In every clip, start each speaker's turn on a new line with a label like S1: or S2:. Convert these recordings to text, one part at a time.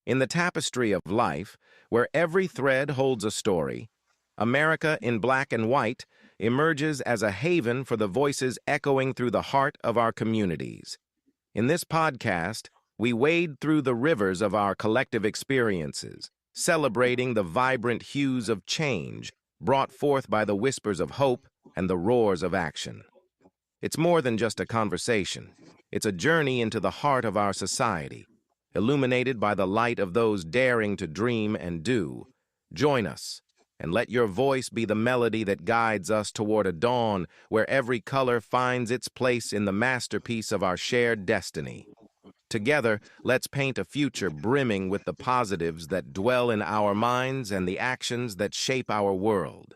S1: In the tapestry of life, where every thread holds a story, America in black and white emerges as a haven for the voices echoing through the heart of our communities. In this podcast, we wade through the rivers of our collective experiences, celebrating the vibrant hues of change brought forth by the whispers of hope and the roars of action. It's more than just a conversation. It's a journey into the heart of our society, illuminated by the light of those daring to dream and do. Join us, and let your voice be the melody that guides us toward a dawn where every color finds its place in the masterpiece of our shared destiny. Together, let's paint a future brimming with the positives that dwell in our minds and the actions that shape our world.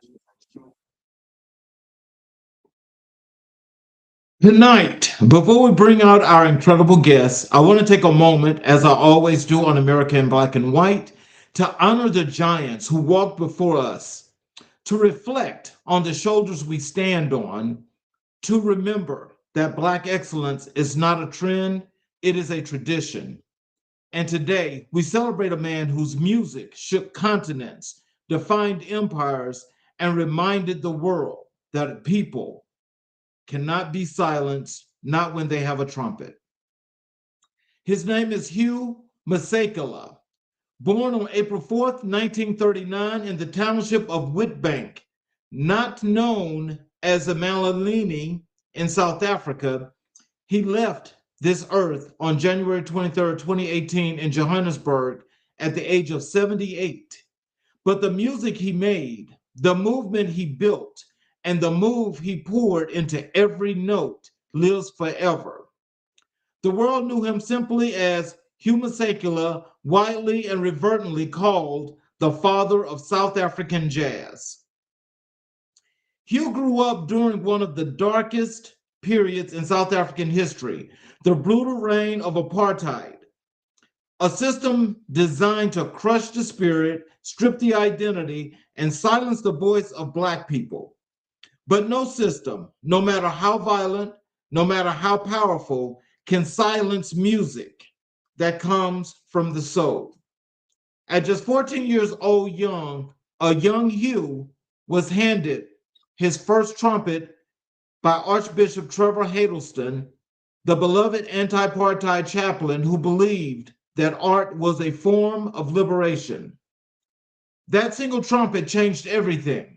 S2: Tonight, before we bring out our incredible guests, I want to take a moment, as I always do on America in Black and White, to honor the giants who walked before us, to reflect on the shoulders we stand on, to remember that Black excellence is not a trend, it is a tradition. And today, we celebrate a man whose music shook continents, defined empires, and reminded the world that people cannot be silenced, not when they have a trumpet. His name is Hugh Masekela, born on April 4th, 1939 in the township of Witbank, not known as Emalini in South Africa. He left this earth on January 23rd, 2018 in Johannesburg at the age of 78. But the music he made, the movement he built, and the move he poured into every note lives forever. The world knew him simply as Hugh Masekela, widely and reverently called the father of South African jazz. Hugh grew up during one of the darkest periods in South African history, the brutal reign of apartheid, a system designed to crush the spirit, strip the identity, and silence the voice of Black people. But no system, no matter how violent, no matter how powerful, can silence music that comes from the soul. At just 14 years old, a young Hugh was handed his first trumpet by Archbishop Trevor Hiddleston, the beloved anti-apartheid chaplain who believed that art was a form of liberation. That single trumpet changed everything.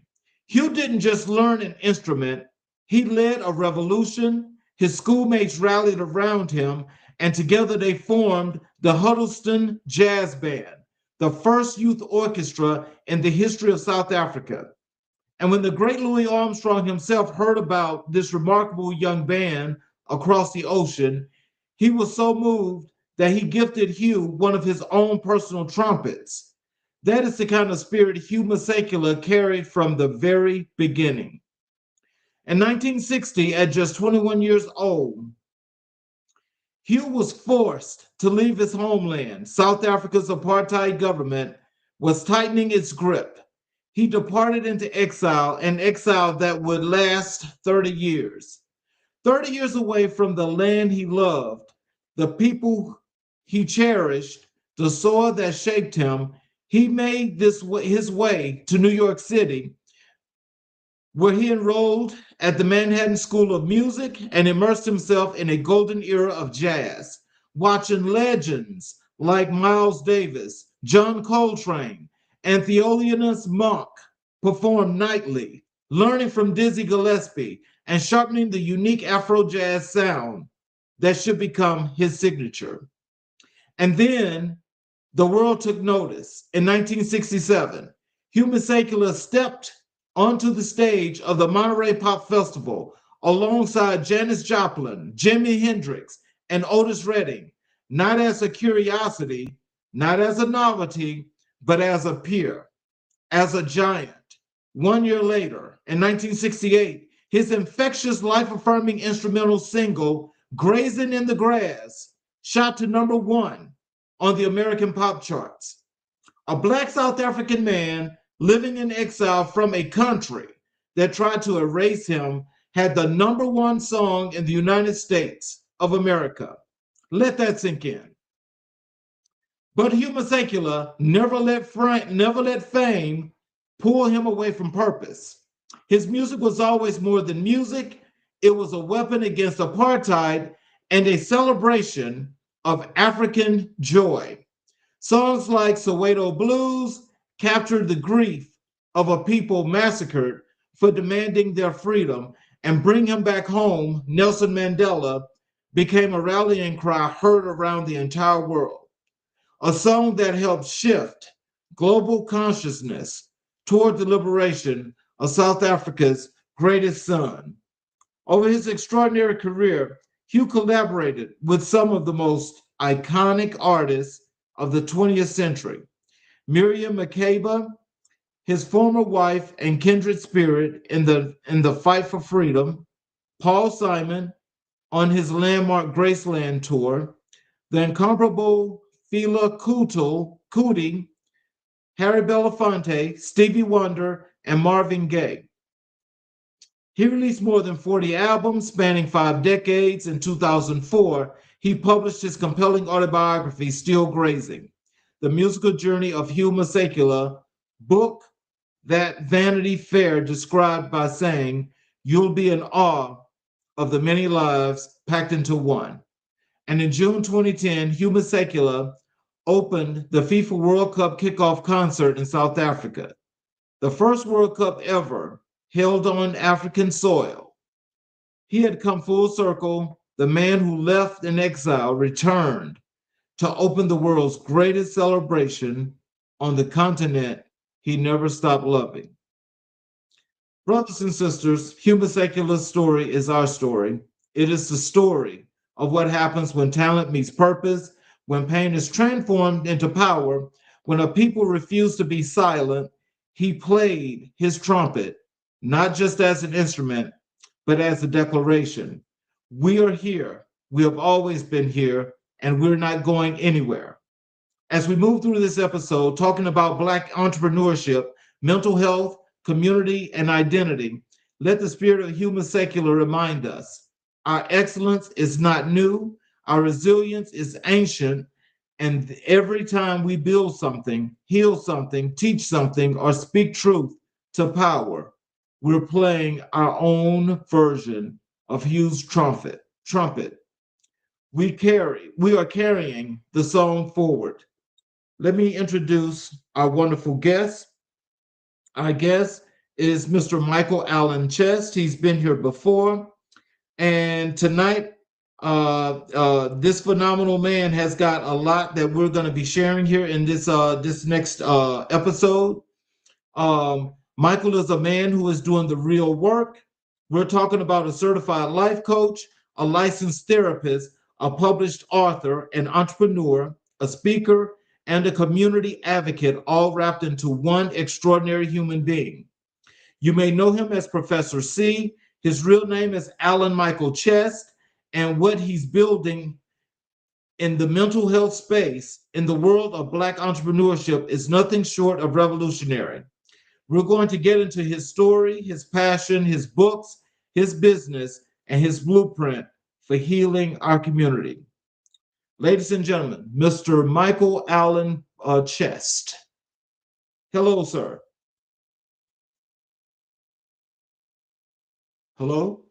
S2: Hugh didn't just learn an instrument, he led a revolution. His schoolmates rallied around him, and together they formed the Huddleston Jazz Band, the first youth orchestra in the history of South Africa. And when the great Louis Armstrong himself heard about this remarkable young band across the ocean, he was so moved that he gifted Hugh one of his own personal trumpets. That is the kind of spirit Hugh Masekela carried from the very beginning. In 1960, at just 21 years old, Hugh was forced to leave his homeland. South Africa's apartheid government was tightening its grip. He departed into exile, an exile that would last 30 years. 30 years away from the land he loved, the people he cherished, the soil that shaped him. He made his way to New York City, where he enrolled at the Manhattan School of Music and immersed himself in a golden era of jazz, watching legends like Miles Davis, John Coltrane, and Thelonious Monk perform nightly, learning from Dizzy Gillespie and sharpening the unique Afro jazz sound that should become his signature. And then the world took notice. In 1967, Hugh Masekela stepped onto the stage of the Monterey Pop Festival alongside Janis Joplin, Jimi Hendrix, and Otis Redding, not as a curiosity, not as a novelty, but as a peer, as a giant. 1 year later, in 1968, his infectious, life-affirming instrumental single, Grazing in the Grass, shot to #1 on the American pop charts. A Black South African man living in exile from a country that tried to erase him had the #1 song in the United States of America. Let that sink in. But Huma Sekula never let fame pull him away from purpose. His music was always more than music. It was a weapon against apartheid and a celebration of African joy. Songs like Soweto Blues captured the grief of a people massacred for demanding their freedom, and Bring Him Back Home, Nelson Mandela, became a rallying cry heard around the entire world. A song that helped shift global consciousness toward the liberation of South Africa's greatest son. Over his extraordinary career, Hugh collaborated with some of the most iconic artists of the 20th century. Miriam Makeba, his former wife and kindred spirit in the fight for freedom, Paul Simon on his landmark Graceland tour, the incomparable Fela Kuti, Harry Belafonte, Stevie Wonder, and Marvin Gaye. He released more than 40 albums spanning 5 decades. In 2004, he published his compelling autobiography, Still Grazing, The Musical Journey of Huma Sekula, book that Vanity Fair described by saying, "You'll be in awe of the many lives packed into one." And in June 2010, Huma Sekula opened the FIFA World Cup kickoff concert in South Africa, the first World Cup ever held on African soil. He had come full circle. The man who left in exile returned to open the world's greatest celebration on the continent he never stopped loving. Brothers and sisters, Huma Sekula's story is our story. It is the story of what happens when talent meets purpose, when pain is transformed into power, when a people refuse to be silent. He played his trumpet, not just as an instrument, but as a declaration. We are here. We have always been here, and we're not going anywhere. As we move through this episode, talking about Black entrepreneurship, mental health, community, and identity, let the spirit of Huma Sekula remind us our excellence is not new, our resilience is ancient, and every time we build something, heal something, teach something, or speak truth to power, we're playing our own version of Hugh's trumpet. We are carrying the song forward. Let me introduce our wonderful guest. Our guest is Mr. Michael Allen Chest. He's been here before. And tonight, this phenomenal man has got a lot that we're going to be sharing here in this next episode. Michael is a man who is doing the real work. We're talking about a certified life coach, a licensed therapist, a published author, an entrepreneur, a speaker, and a community advocate, all wrapped into one extraordinary human being. You may know him as Professor C. His real name is Alan Michael Chest, and what he's building in the mental health space in the world of Black entrepreneurship is nothing short of revolutionary. We're going to get into his story, his passion, his books, his business, and his blueprint for healing our community. Ladies and gentlemen, Mr. Michael Allen Chest. Hello, sir. Hello?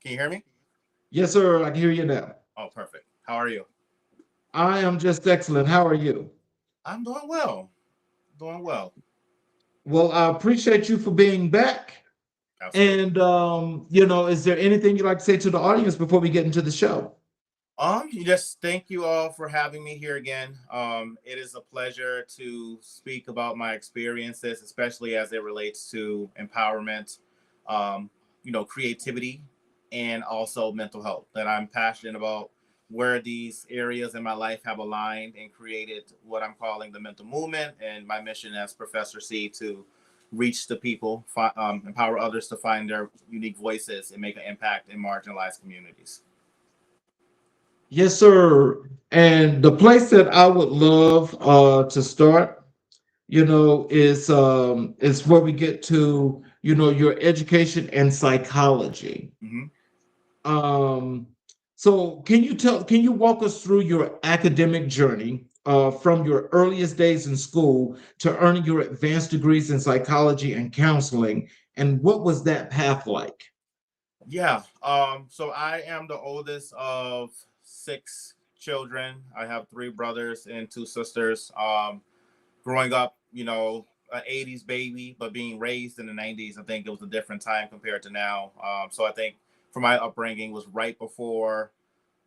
S3: Can you hear me?
S2: Yes, sir. I can hear you now.
S3: Oh, perfect. How are you?
S2: I am just excellent. How are you?
S3: I'm doing well. Doing well.
S2: Well, I appreciate you for being back.
S3: Absolutely.
S2: And is there anything you'd like to say to the audience before we get into the show?
S3: Just thank you all for having me here again. It is a pleasure to speak about my experiences, especially as it relates to empowerment, creativity, and also mental health. That I'm passionate about where these areas in my life have aligned and created what I'm calling the mental movement, and my mission as Professor C to reach the people, empower others to find their unique voices and make an impact in marginalized communities.
S2: Yes, sir. And the place that I would love to start, is where we get to, your education and psychology.
S3: Mm-hmm.
S2: Um, So can you walk us through your academic journey from your earliest days in school to earning your advanced degrees in psychology and counseling? And what was that path like?
S3: Yeah. So I am the oldest of six children. I have three brothers and two sisters. Growing up, an 80s baby, but being raised in the 90s, I think it was a different time compared to now. So I think for my upbringing was right before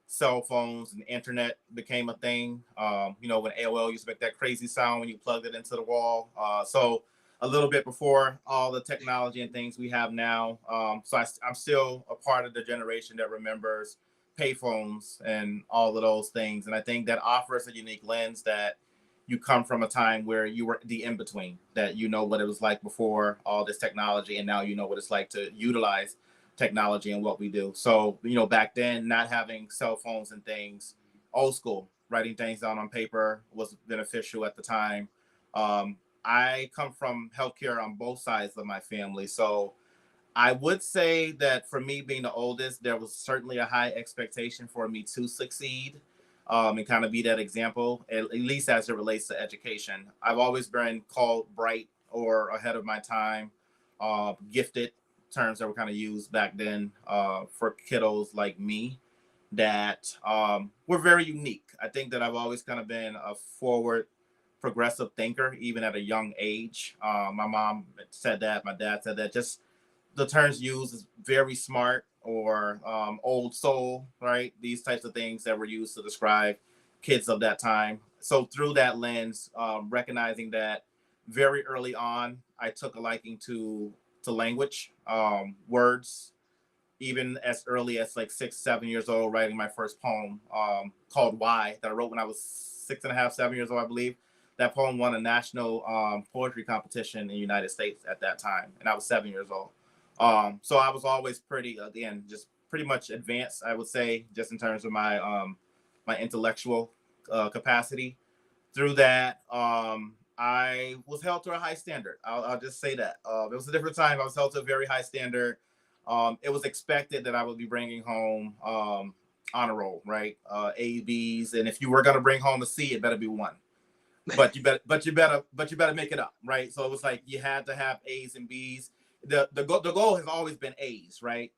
S3: cell phones and internet became a thing. When AOL used to make that crazy sound when you plugged it into the wall. So a little bit before all the technology and things we have now. I'm still a part of the generation that remembers payphones and all of those things. And I think that offers a unique lens that you come from a time where you were the in between, that you know what it was like before all this technology, and now you know what it's like to utilize technology and what we do. So, back then, not having cell phones and things, old school, writing things down on paper was beneficial at the time. I come from healthcare on both sides of my family. So I would say that for me being the oldest, there was certainly a high expectation for me to succeed, and kind of be that example, at least as it relates to education. I've always been called bright or ahead of my time, gifted, terms that were kind of used back then for kiddos like me that were very unique. I think that I've always kind of been a forward, progressive thinker, even at a young age. My mom said that, my dad said that. Just the terms used is very smart or old soul, right? These types of things that were used to describe kids of that time. So through that lens, recognizing that very early on, I took a liking to language, words, even as early as like 6, 7 years old, writing my first poem called Why that I wrote when I was 6.5, 7 years old, I believe. That poem won a national poetry competition in the United States at that time, and I was 7 years old. So I was always pretty, again, just pretty much advanced, I would say, just in terms of my intellectual capacity. Through that, I was held to a high standard. I'll just say that. It was a different time. I was held to a very high standard. It was expected that I would be bringing home honor roll, right? A, B's, and if you were going to bring home a C, it better be one. But you better make it up, right? So it was like you had to have A's and B's. The goal has always been A's, right?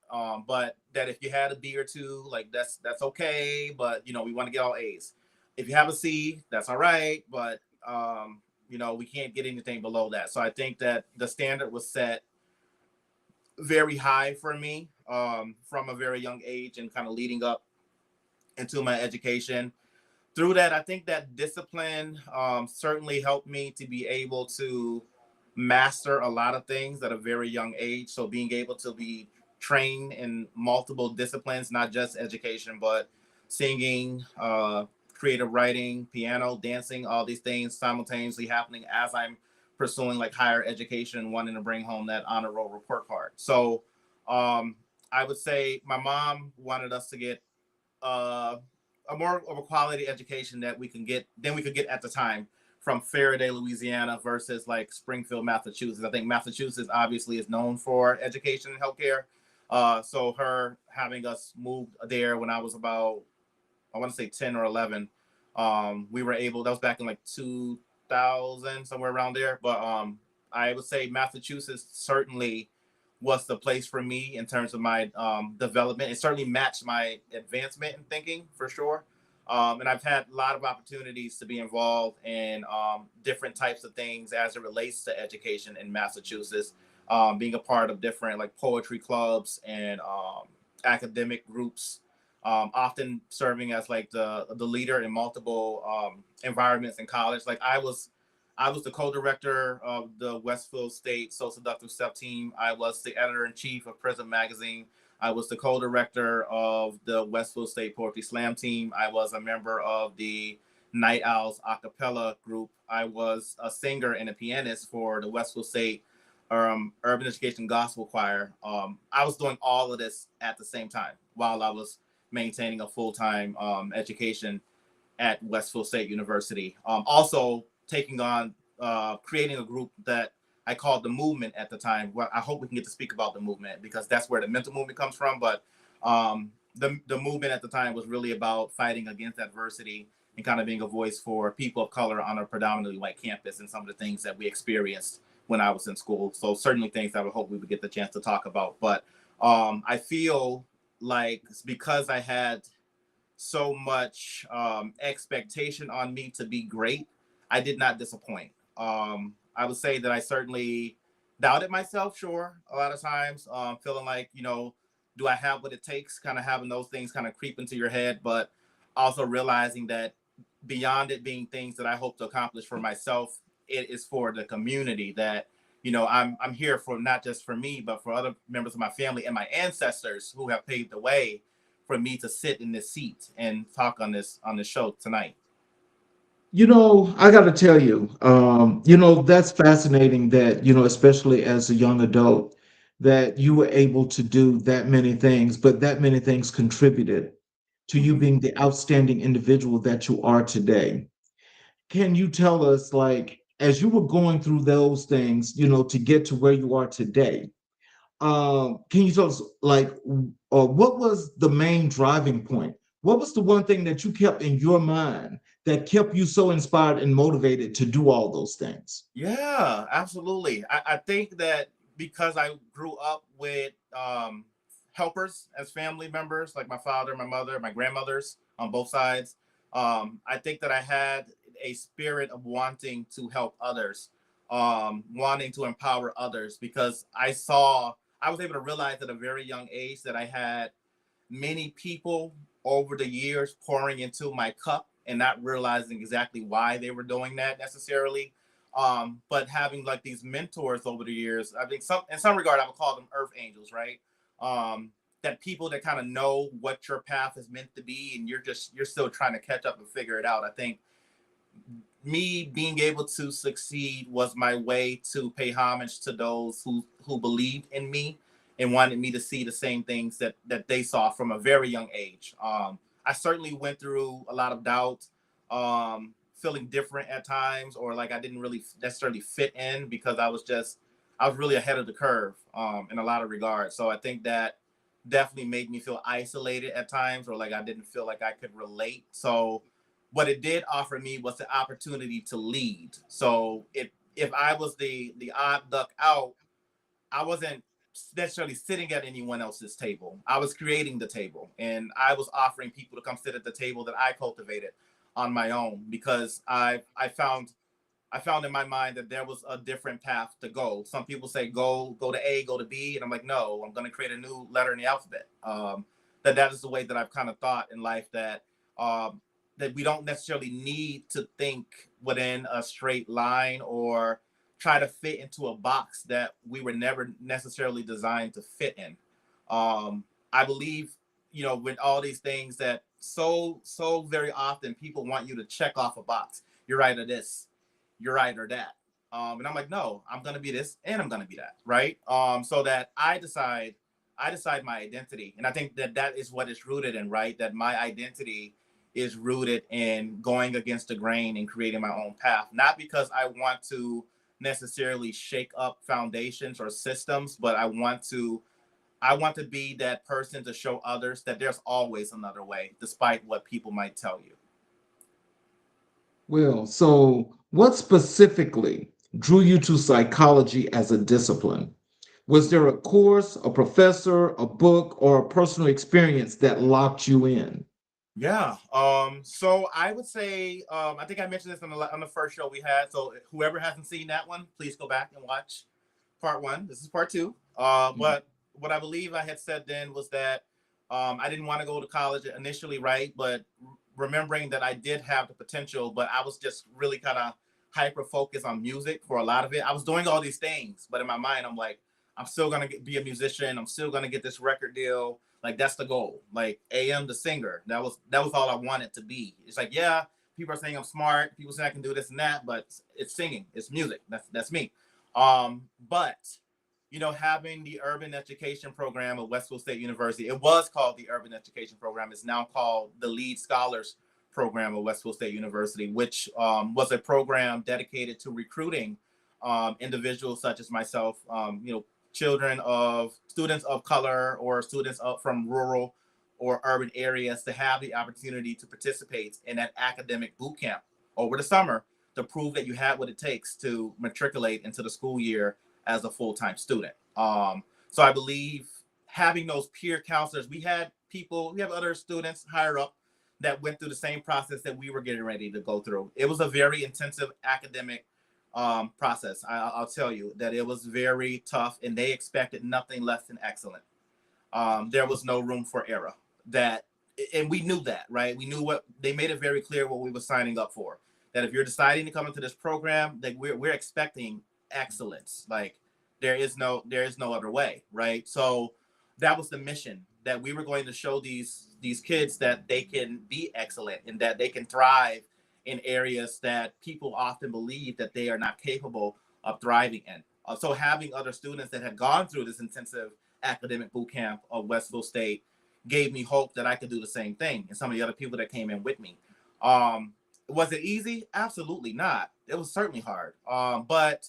S3: But that if you had a B or two, like that's okay. But we want to get all A's. If you have a C, that's all right. But we can't get anything below that. So I think that the standard was set very high for me from a very young age and kind of leading up into my education. Through that, I think that discipline certainly helped me to be able to master a lot of things at a very young age. So being able to be trained in multiple disciplines, not just education, but singing, creative writing, piano, dancing, all these things simultaneously happening as I'm pursuing like higher education and wanting to bring home that honor roll report card. So I would say my mom wanted us to get uh, a more of a quality education that we could get at the time from Faraday, Louisiana versus like Springfield, Massachusetts. I think Massachusetts obviously is known for education and healthcare. So her having us move there when I was about, I want to say 10 or 11, we were able, that was back in like 2000, somewhere around there. But I would say Massachusetts certainly was the place for me in terms of my development. It certainly matched my advancement in thinking for sure. And I've had a lot of opportunities to be involved in different types of things as it relates to education in Massachusetts, being a part of different like poetry clubs and academic groups, often serving as like the leader in multiple environments in college. Like I was the co-director of the Westfield State Social Seductive Step Team. I was the editor-in-chief of Prism Magazine. I was the co-director of the Westfield State Poetry Slam Team. I was a member of the Night Owls a cappella group. I was a singer and a pianist for the Westfield State Urban Education Gospel Choir. I was doing all of this at the same time while I was maintaining a full-time education at Westfield State University. Also taking on, creating a group that I called the movement at the time. Well, I hope we can get to speak about the movement because that's where the mental movement comes from. But the movement at the time was really about fighting against adversity and kind of being a voice for people of color on a predominantly white campus and some of the things that we experienced when I was in school. So certainly things that I would hope we would get the chance to talk about. But I feel like because I had so much expectation on me to be great, I did not disappoint. I would say that I certainly doubted myself, sure, a lot of times, feeling like, do I have what it takes? Kind of having those things kind of creep into your head, but also realizing that beyond it being things that I hope to accomplish for myself, it is for the community that, I'm here for, not just for me, but for other members of my family and my ancestors who have paved the way for me to sit in this seat and talk on this show tonight.
S2: I got to tell you, that's fascinating that, especially as a young adult, that you were able to do that many things, but that many things contributed to you
S3: Mhm.
S2: being the outstanding individual that you are today. Can you tell us, like, as you were going through those things, to get to where you are today, can you tell us, like, what was the main driving point? What was the one thing that you kept in your mind that kept you so inspired and motivated to do all those things?
S3: Yeah, absolutely. I think that because I grew up with helpers as family members, like my father, my mother, my grandmothers on both sides, I think that I had a spirit of wanting to help others, wanting to empower others, because I was able to realize at a very young age that I had many people over the years pouring into my cup and not realizing exactly why they were doing that necessarily. But having like these mentors over the years, I think in some regard I would call them earth angels, right? That people that kind of know what your path is meant to be, and you're still trying to catch up and figure it out. I think me being able to succeed was my way to pay homage to those who believed in me and wanted me to see the same things that they saw from a very young age. I certainly went through a lot of doubt, feeling different at times, or like I didn't really necessarily fit in because I was really ahead of the curve in a lot of regards. So I think that definitely made me feel isolated at times, or like I didn't feel like I could relate. So what it did offer me was the opportunity to lead. So if I was the odd duck out, I wasn't necessarily sitting at anyone else's table. I was creating the table, and I was offering people to come sit at the table that I cultivated on my own, because I found in my mind that there was a different path to go. Some people say go to A, go to B, and I'm like, no, I'm going to create a new letter in the alphabet. That is the way that I've kind of thought in life, um, that we don't necessarily need to think within a straight line or try to fit into a box that we were never necessarily designed to fit in. I believe, with all these things that so very often people want you to check off a box. You're right or this, you're right or that. And I'm like, no, I'm gonna be this and I'm gonna be that, right? So that I decide my identity, and I think that that is what it's rooted in, right? That my identity is rooted in going against the grain and creating my own path, not because I want to necessarily shake up foundations or systems, but I want to be that person to show others that there's always another way, despite what people might tell you.
S2: Well, so what specifically drew you to psychology as a discipline? Was there a course, a professor, a book, or a personal experience that locked you in?
S3: Yeah. So I would say, I think I mentioned this on the first show we had. So whoever hasn't seen that one, please go back and watch part one. This is part two.
S2: Mhm.
S3: But what I believe I had said then was that I didn't want to go to college initially, right? But remembering that I did have the potential, but I was just really kind of hyper focused on music for a lot of it. I was doing all these things, but in my mind, I'm like, I'm still gonna be a musician. I'm still gonna get this record deal. Like that's the goal. Like AM the singer. That was all I wanted to be. It's like, yeah, people are saying I'm smart. People say I can do this and that, but it's singing. It's music. That's me. But having the urban education program at Westfield State University, it was called the urban education program. It's now called the Lead Scholars program at Westfield State University, which was a program dedicated to recruiting individuals such as myself, children of students of color or students from rural or urban areas to have the opportunity to participate in that academic boot camp over the summer to prove that you have what it takes to matriculate into the school year as a full-time student. So I believe having those peer counselors, we have other students higher up that went through the same process that we were getting ready to go through. It was a very intensive academic process. I'll tell you that it was very tough, and they expected nothing less than excellent. There was no room for error. And we knew that, right? We knew what they made it very clear what we were signing up for. That if you're deciding to come into this program, that we're expecting excellence. Like there is no other way, right? So that was the mission, that we were going to show these kids that they can be excellent and that they can thrive in areas that people often believe that they are not capable of thriving in. So having other students that had gone through this intensive academic boot camp of Westville State gave me hope that I could do the same thing. And some of the other people that came in with me. Was it easy? Absolutely not. It was certainly hard. But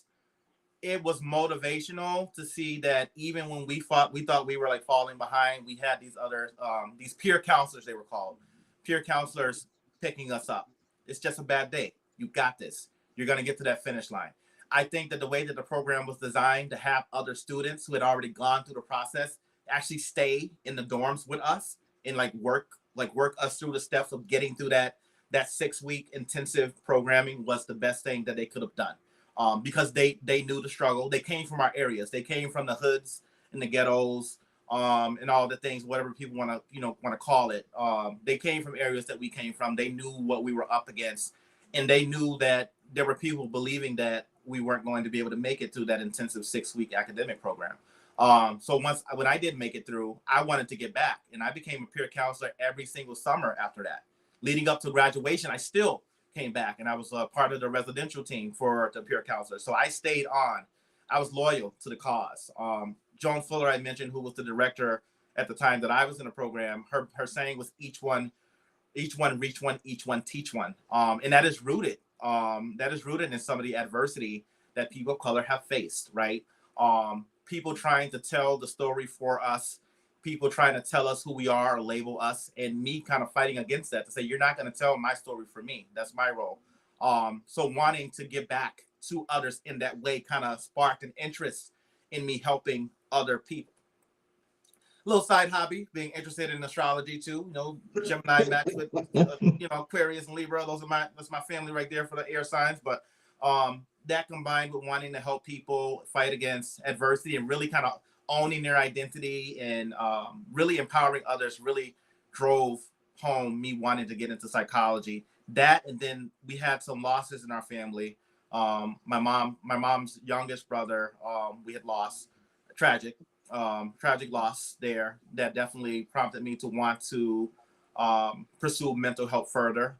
S3: it was motivational to see that even when we thought we were like falling behind, we had these other these peer counselors, they were called peer counselors, picking us up. It's just a bad day. You got this. You're going to get to that finish line. I think that the way that the program was designed to have other students who had already gone through the process actually stay in the dorms with us and work us through the steps of getting through that 6-week intensive programming was the best thing that they could have done. Because they knew the struggle. They came from our areas. They came from the hoods and the ghettos, and all the things, whatever people want to call it. They came from areas that we came from. They knew what we were up against, and they knew that there were people believing that we weren't going to be able to make it through that intensive 6-week academic program. So when I did make it through, I wanted to get back, and I became a peer counselor every single summer after that. Leading up to graduation, I still came back, and I was part of the residential team for the peer counselor. So I stayed on. I was loyal to the cause. Joan Fuller, I mentioned, who was the director at the time that I was in the program, her saying was each one reach one, each one teach one. And that is rooted. That is rooted in some of the adversity that people of color have faced, right? People trying to tell the story for us, people trying to tell us who we are or label us, and me kind of fighting against that to say, you're not going to tell my story for me. That's my role. So wanting to give back to others in that way kind of sparked an interest in me helping other people. Little side hobby, being interested in astrology too. Gemini match with Aquarius and Libra. That's my family right there for the air signs. But that combined with wanting to help people fight against adversity and really kind of owning their identity and really empowering others really drove home me wanting to get into psychology. That, and then we had some losses in our family. My mom's youngest brother, we had lost. Tragic loss there that definitely prompted me to want to pursue mental health further.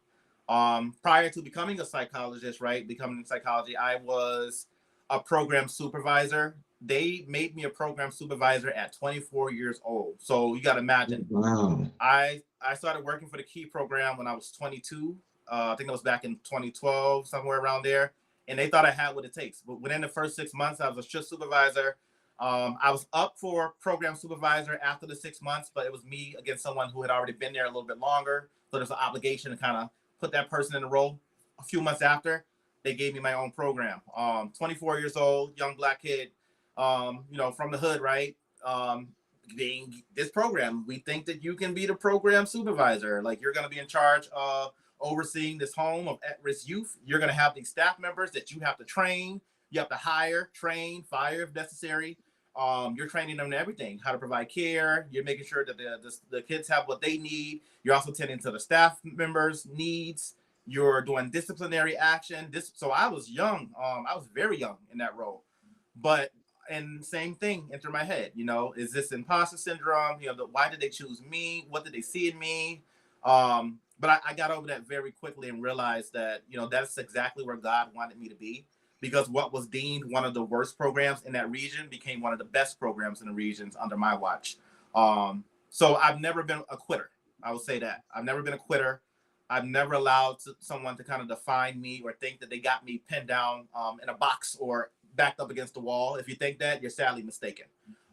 S3: Prior to becoming a psychologist, becoming in psychology, I was a program supervisor. They made me a program supervisor at 24 years old. So you got to imagine.
S2: Wow.
S3: I started working for the Key program when I was 22. I think it was back in 2012, somewhere around there. And they thought I had what it takes. But within the first 6 months, I was a shift supervisor. I was up for program supervisor after the 6 months, but it was me against someone who had already been there a little bit longer. So there's an obligation to kind of put that person in the role. A few months after, they gave me my own program. 24 years old, young Black kid, from the hood, right? Being this program, we think that you can be the program supervisor. Like, you're going to be in charge of overseeing this home of at-risk youth. You're going to have these staff members that you have to train. You have to hire, train, fire if necessary. You're training them in everything, how to provide care. You're making sure that the kids have what they need. You're also tending to the staff members' needs. You're doing disciplinary action. So I was young. I was very young in that role. But, and same thing entered my head, is this imposter syndrome? Why did they choose me? What did they see in me? But I got over that very quickly and realized that, that's exactly where God wanted me to be. Because what was deemed one of the worst programs in that region became one of the best programs in the regions under my watch. So I've never been a quitter. I will say that. I've never been a quitter. I've never allowed someone to kind of define me or think that they got me pinned down in a box or backed up against the wall. If you think that, you're sadly mistaken.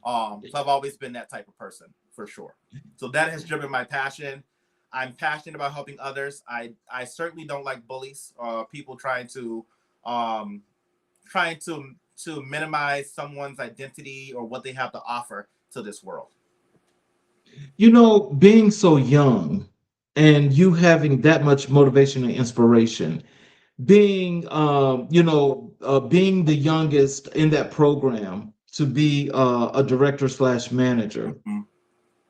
S3: So I've always been that type of person. for sure. So that has driven my passion. I'm passionate about helping others. I certainly don't like bullies, people um, trying to minimize someone's identity or what they have to offer to this world.
S2: You know, being so young and you having that much motivation and inspiration, being, being the youngest in that program to be a director slash manager,
S3: Mhm.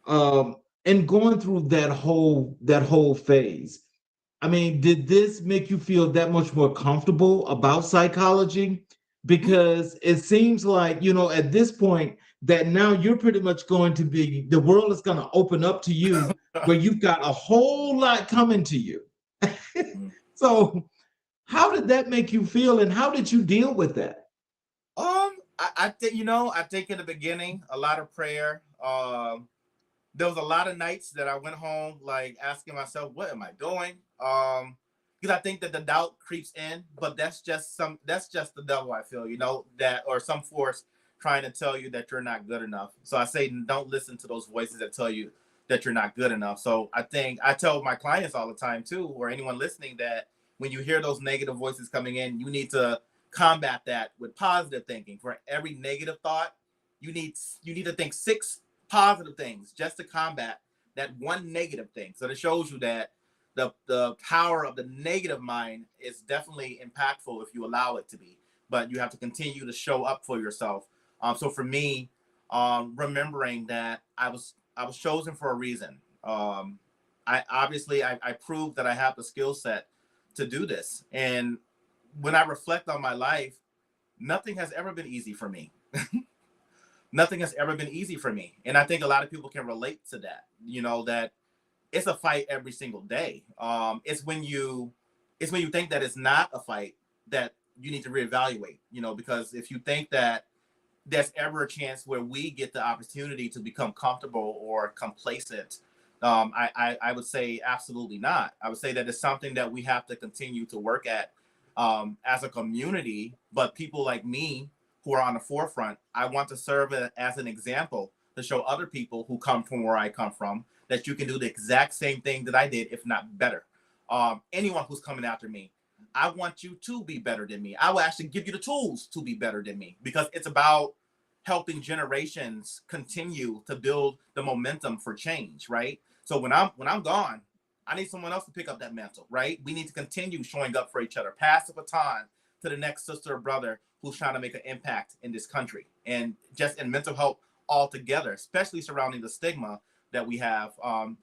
S2: um, and going through that whole phase. I mean, did this make you feel that much more comfortable about psychology? Because it seems like, at this point, that now you're pretty much going to be, the world is going to open up to you where you've got a whole lot coming to you. So, how did that make you feel and how did you deal with that?
S3: I think I think in the beginning a lot of prayer. There was a lot of nights that I went home like asking myself, "What am I doing?" Because I think that the doubt creeps in, but that's just the devil. I feel that or some force trying to tell you that you're not good enough. So I say don't listen to those voices that tell you that you're not good enough. So I think I tell my clients all the time too, or anyone listening, that when you hear those negative voices coming in, you need to combat that with positive thinking. For every negative thought, you need to think six positive things just to combat that one negative thing. So it shows you that the power of the negative mind is definitely impactful if you allow it to be. But you have to continue to show up for yourself. So for me, remembering that I was chosen for a reason. I proved that I have the skill set to do this. And when I reflect on my life, nothing has ever been easy for me. Nothing has ever been easy for me. And I think a lot of people can relate to that, that it's a fight every single day. It's when you think that it's not a fight that you need to reevaluate, because if you think that there's ever a chance where we get the opportunity to become comfortable or complacent, I would say absolutely not. I would say that it's something that we have to continue to work at, as a community. But people like me who are on the forefront, I want to serve as an example to show other people who come from where I come from that you can do the exact same thing that I did, if not better. Anyone who's coming after me, I want you to be better than me. I will actually give you the tools to be better than me, because it's about helping generations continue to build the momentum for change, right? So when I'm gone, I need someone else to pick up that mantle, right? We need to continue showing up for each other, pass the baton to the next sister or brother who's trying to make an impact in this country and just in mental health altogether, especially surrounding the stigma that we have,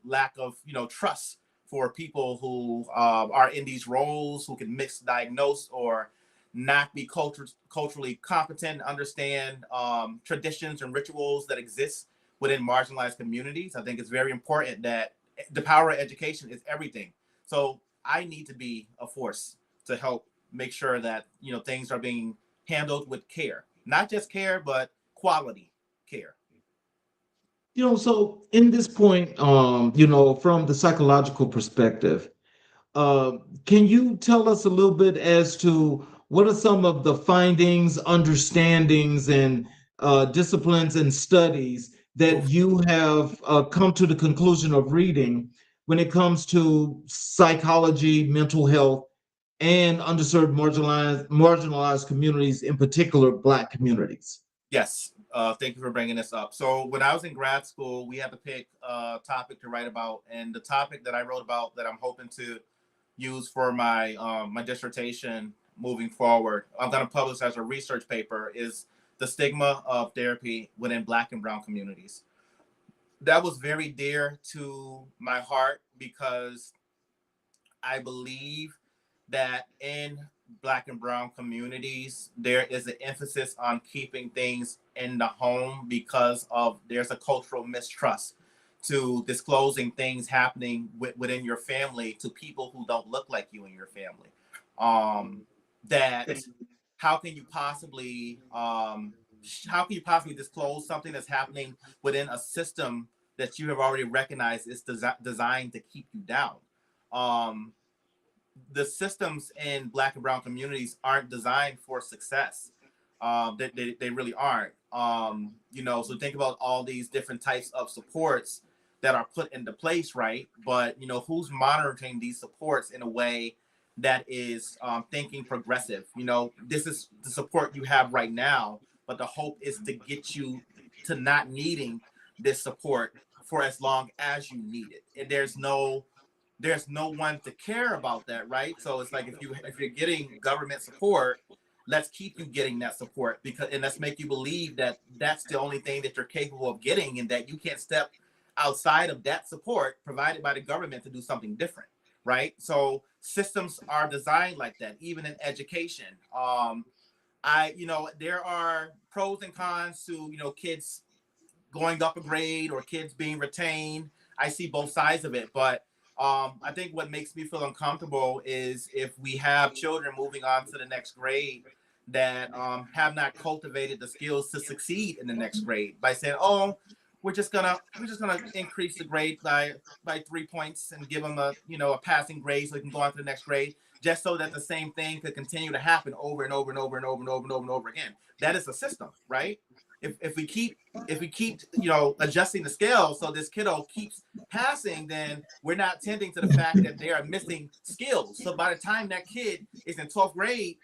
S3: lack of trust for people who are in these roles, who can misdiagnose or not be culturally competent, understand traditions and rituals that exist within marginalized communities. I think it's very important that the power of education is everything. So I need to be a force to help make sure that things are being handled with care, not just care, but quality care.
S2: So in this point, from the psychological perspective, Uh, can you tell us a little bit as to what are some of the findings, understandings, and disciplines and studies that
S3: Oof.
S2: you have come to the conclusion of reading when it comes to psychology, mental health, and underserved, marginalized communities, in particular, Black communities?
S3: Yes. Thank you for bringing this up. So when I was in grad school, we had to pick a topic to write about, and the topic that I wrote about that I'm hoping to use for my dissertation moving forward, I'm going to publish as a research paper, is the stigma of therapy within Black and Brown communities. That was very dear to my heart because I believe that in Black and Brown communities, there is an emphasis on keeping things in the home because of there's a cultural mistrust to disclosing things happening within your family to people who don't look like you in your family. That how can you possibly disclose something that's happening within a system that you have already recognized is designed to keep you down? Um, the systems in Black and Brown communities aren't designed for success. They really aren't. So think about all these different types of supports that are put into place, right? But who's monitoring these supports in a way that is thinking progressive? This is the support you have right now, but the hope is to get you to not needing this support for as long as you need it. And there's no one to care about that, right? So it's like if you're getting government support, let's keep you getting that support, and let's make you believe that that's the only thing that you're capable of getting, and that you can't step outside of that support provided by the government to do something different, right? So systems are designed like that, even in education. There are pros and cons to kids going up a grade or kids being retained. I see both sides of it, but I think what makes me feel uncomfortable is if we have children moving on to the next grade that have not cultivated the skills to succeed in the next grade by saying, "Oh, we're just gonna increase the grade by 3 points and give them a passing grade so they can go on to the next grade, just so that the same thing could continue to happen over and over and over and over and over and over and over again." That is a system, right? If we keep adjusting the scale so this kiddo keeps passing, then we're not tending to the fact that they are missing skills. So by the time that kid is in 12th grade,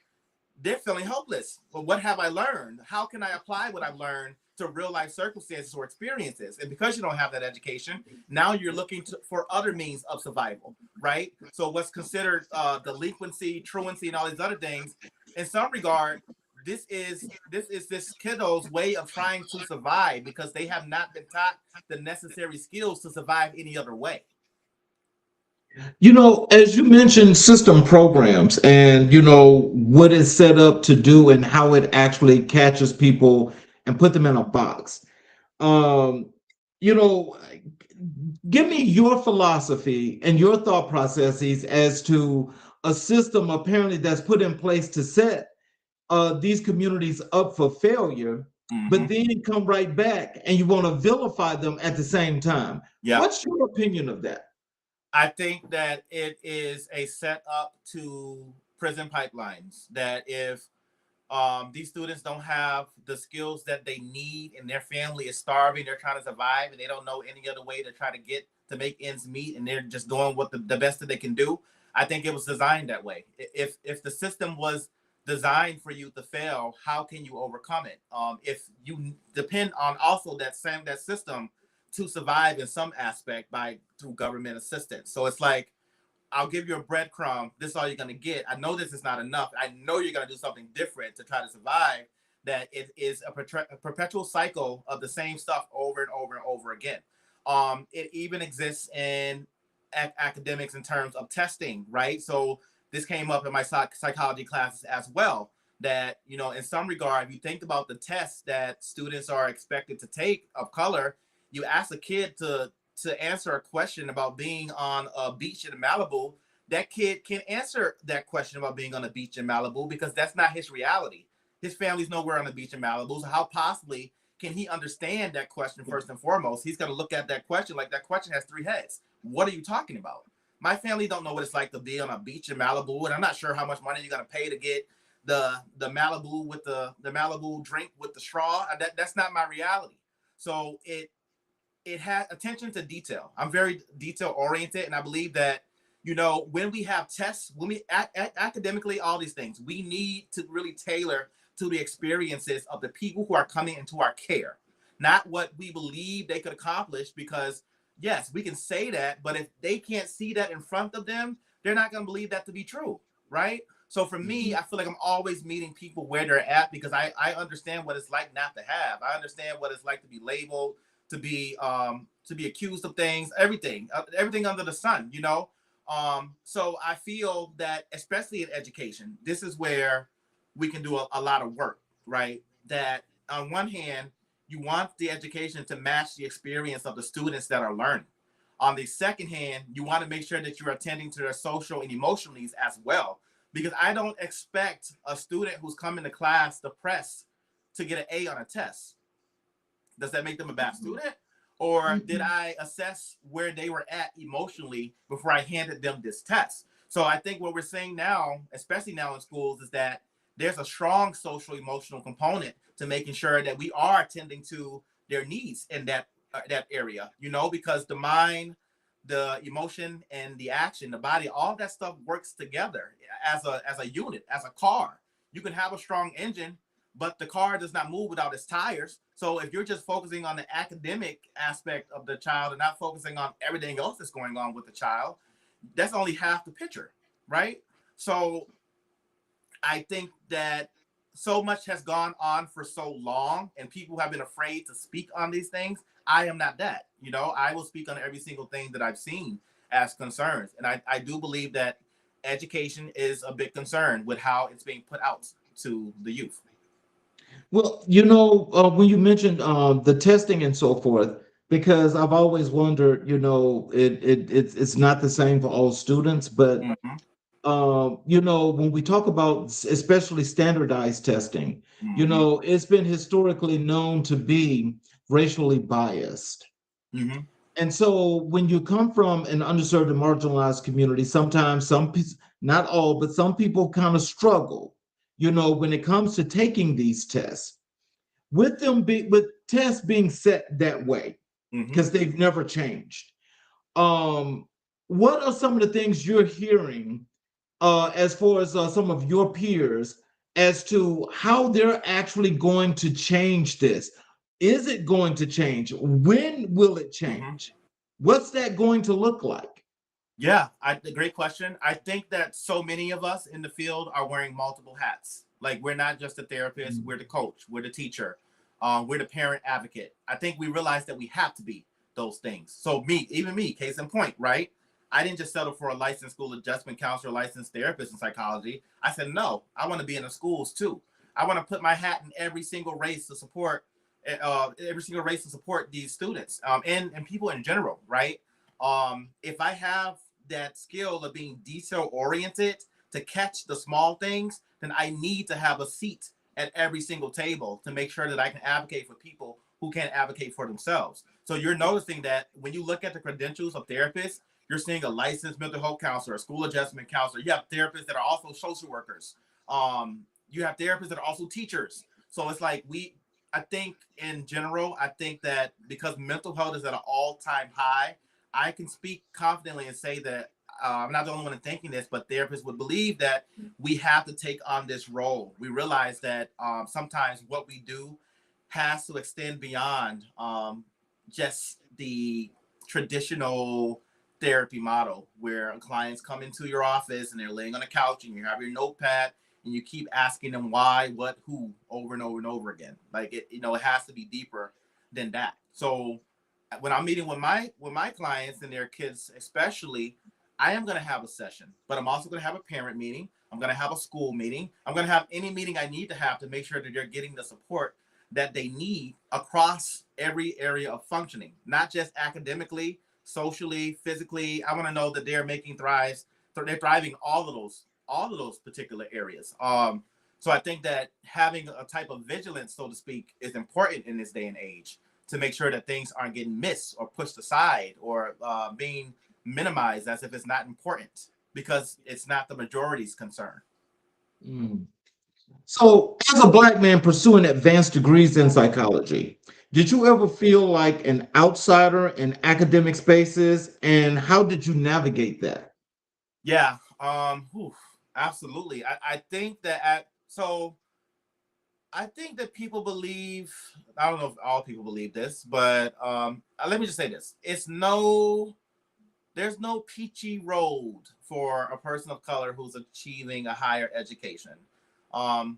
S3: they're feeling hopeless. But what have I learned? How can I apply what I've learned to real life circumstances or experiences? And because you don't have that education, now you're looking for other means of survival, right? So what's considered delinquency, truancy, and all these other things, in some regard, this is this kiddo's way of trying to survive because they have not been taught the necessary skills to survive any other way.
S2: As you mentioned, system programs and, what it's set up to do and how it actually catches people and put them in a box. Um, you know, Give me your philosophy and your thought processes as to a system apparently that's put in place to set these communities up for failure, but
S3: Mm-hmm.
S2: then come right back and you want to vilify them at the same time.
S3: Yeah.
S2: What's your opinion of that?
S3: I think that it is a setup to prison pipelines. That if these students don't have the skills that they need, and their family is starving, they're trying to survive, and they don't know any other way to try to get to make ends meet, and they're just doing what the best that they can do. I think it was designed that way. If the system was designed for you to fail, how can you overcome it? If you depend on also that system to survive in some aspect through government assistance. So it's like, I'll give you a breadcrumb. This is all you're going to get. I know this is not enough. I know you're going to do something different to try to survive. That it is a perpetual cycle of the same stuff over and over and over again. It even exists in academics in terms of testing, right? So this came up in my psychology classes as well. That, in some regard, if you think about the tests that students are expected to take of color, you ask a kid to answer a question about being on a beach in Malibu. That kid can answer that question about being on a beach in Malibu because that's not his reality. His family's nowhere on the beach in Malibu. So how possibly can he understand that question first and foremost? He's going to look at that question like that question has three heads. What are you talking about? My family don't know what it's like to be on a beach in Malibu, and I'm not sure how much money you're going to pay to get the Malibu with the Malibu drink with the straw. That's not my reality. So it has attention to detail. I'm very detail oriented, and I believe that when we have tests, when we academically, all these things, we need to really tailor to the experiences of the people who are coming into our care, not what we believe they could accomplish. Because yes, we can say that, but if they can't see that in front of them, they're not going to believe that to be true, right? So for me, I feel like I'm always meeting people where they're at because I understand what it's like not to have. I understand what it's like to be labeled, to be accused of things, everything under the sun, So I feel that, especially in education, this is where we can do a lot of work, right? That on one hand, you want the education to match the experience of the students that are learning. On the second hand, you want to make sure that you're attending to their social and emotional needs as well. Because I don't expect a student who's coming to class depressed to get an A on a test. Does that make them a bad student? Or did I assess where they were at emotionally before I handed them this test? So I think what we're seeing now, especially now in schools, is that there's a strong social emotional component to making sure that we are attending to their needs in that area, because the mind, the emotion, and the action, the body, all that stuff works together as a unit, as a car. You can have a strong engine, but the car does not move without its tires. So if you're just focusing on the academic aspect of the child and not focusing on everything else that's going on with the child, that's only half the picture, right? So I think that so much has gone on for so long and people have been afraid to speak on these things. I am not that. I will speak on every single thing that I've seen as concerns. And I do believe that education is a big concern with how it's being put out to the youth.
S2: Well, when you mentioned the testing and so forth, because I've always wondered, it's not the same for all students, but
S3: Mm-hmm.
S2: when we talk about especially standardized testing,
S3: Mm-hmm.
S2: it's been historically known to be racially biased.
S3: Mm-hmm.
S2: And so when you come from an underserved and marginalized community, sometimes not all, but some people kind of struggle, when it comes to taking these tests, with tests being set that way,
S3: Mm-hmm.
S2: because they've never changed. Um, what are some of the things you're hearing as far as some of your peers as to how they're actually going to change this? Is it going to change? When will it
S3: Mm-hmm.
S2: change? What's that going to look like?
S3: Yeah, great question. I think that so many of us in the field are wearing multiple hats. Like we're not just a therapist, we're the coach, we're the teacher, we're the parent advocate. I think we realize that we have to be those things. So even me, case in point, right? I didn't just settle for a licensed school adjustment counselor, licensed therapist in psychology. I said, no, I want to be in the schools too. I want to put my hat in every single race to support these students and people in general, right? If I have that skill of being detail oriented to catch the small things, then I need to have a seat at every single table to make sure that I can advocate for people who can't advocate for themselves. So you're noticing that when you look at the credentials of therapists, you're seeing a licensed mental health counselor, a school adjustment counselor. You have therapists that are also social workers. You have therapists that are also teachers. So it's like I think in general, I think that because mental health is at an all-time high, I can speak confidently and say that I'm not the only one thinking this, but therapists would believe that we have to take on this role. We realize that sometimes what we do has to extend beyond just the traditional therapy model where clients come into your office and they're laying on a couch and you have your notepad and you keep asking them why, what, who over and over and over again. Like it has to be deeper than that. So when I'm meeting with my clients and their kids, especially, I am going to have a session, but I'm also going to have a parent meeting. I'm going to have a school meeting. I'm going to have any meeting I need to have to make sure that they're getting the support that they need across every area of functioning, not just academically, socially, physically. I want to know that they're they're thriving all of those particular areas. So I think that having a type of vigilance, so to speak, is important in this day and age to make sure that things aren't getting missed or pushed aside or being minimized as if it's not important because it's not the majority's concern.
S2: Mm. So, as a Black man pursuing advanced degrees in psychology, did you ever feel like an outsider in academic spaces? And how did you navigate that?
S3: Yeah, absolutely. I think that I think that people believe, I don't know if all people believe this, but let me just say this. There's no peachy road for a person of color who's achieving a higher education.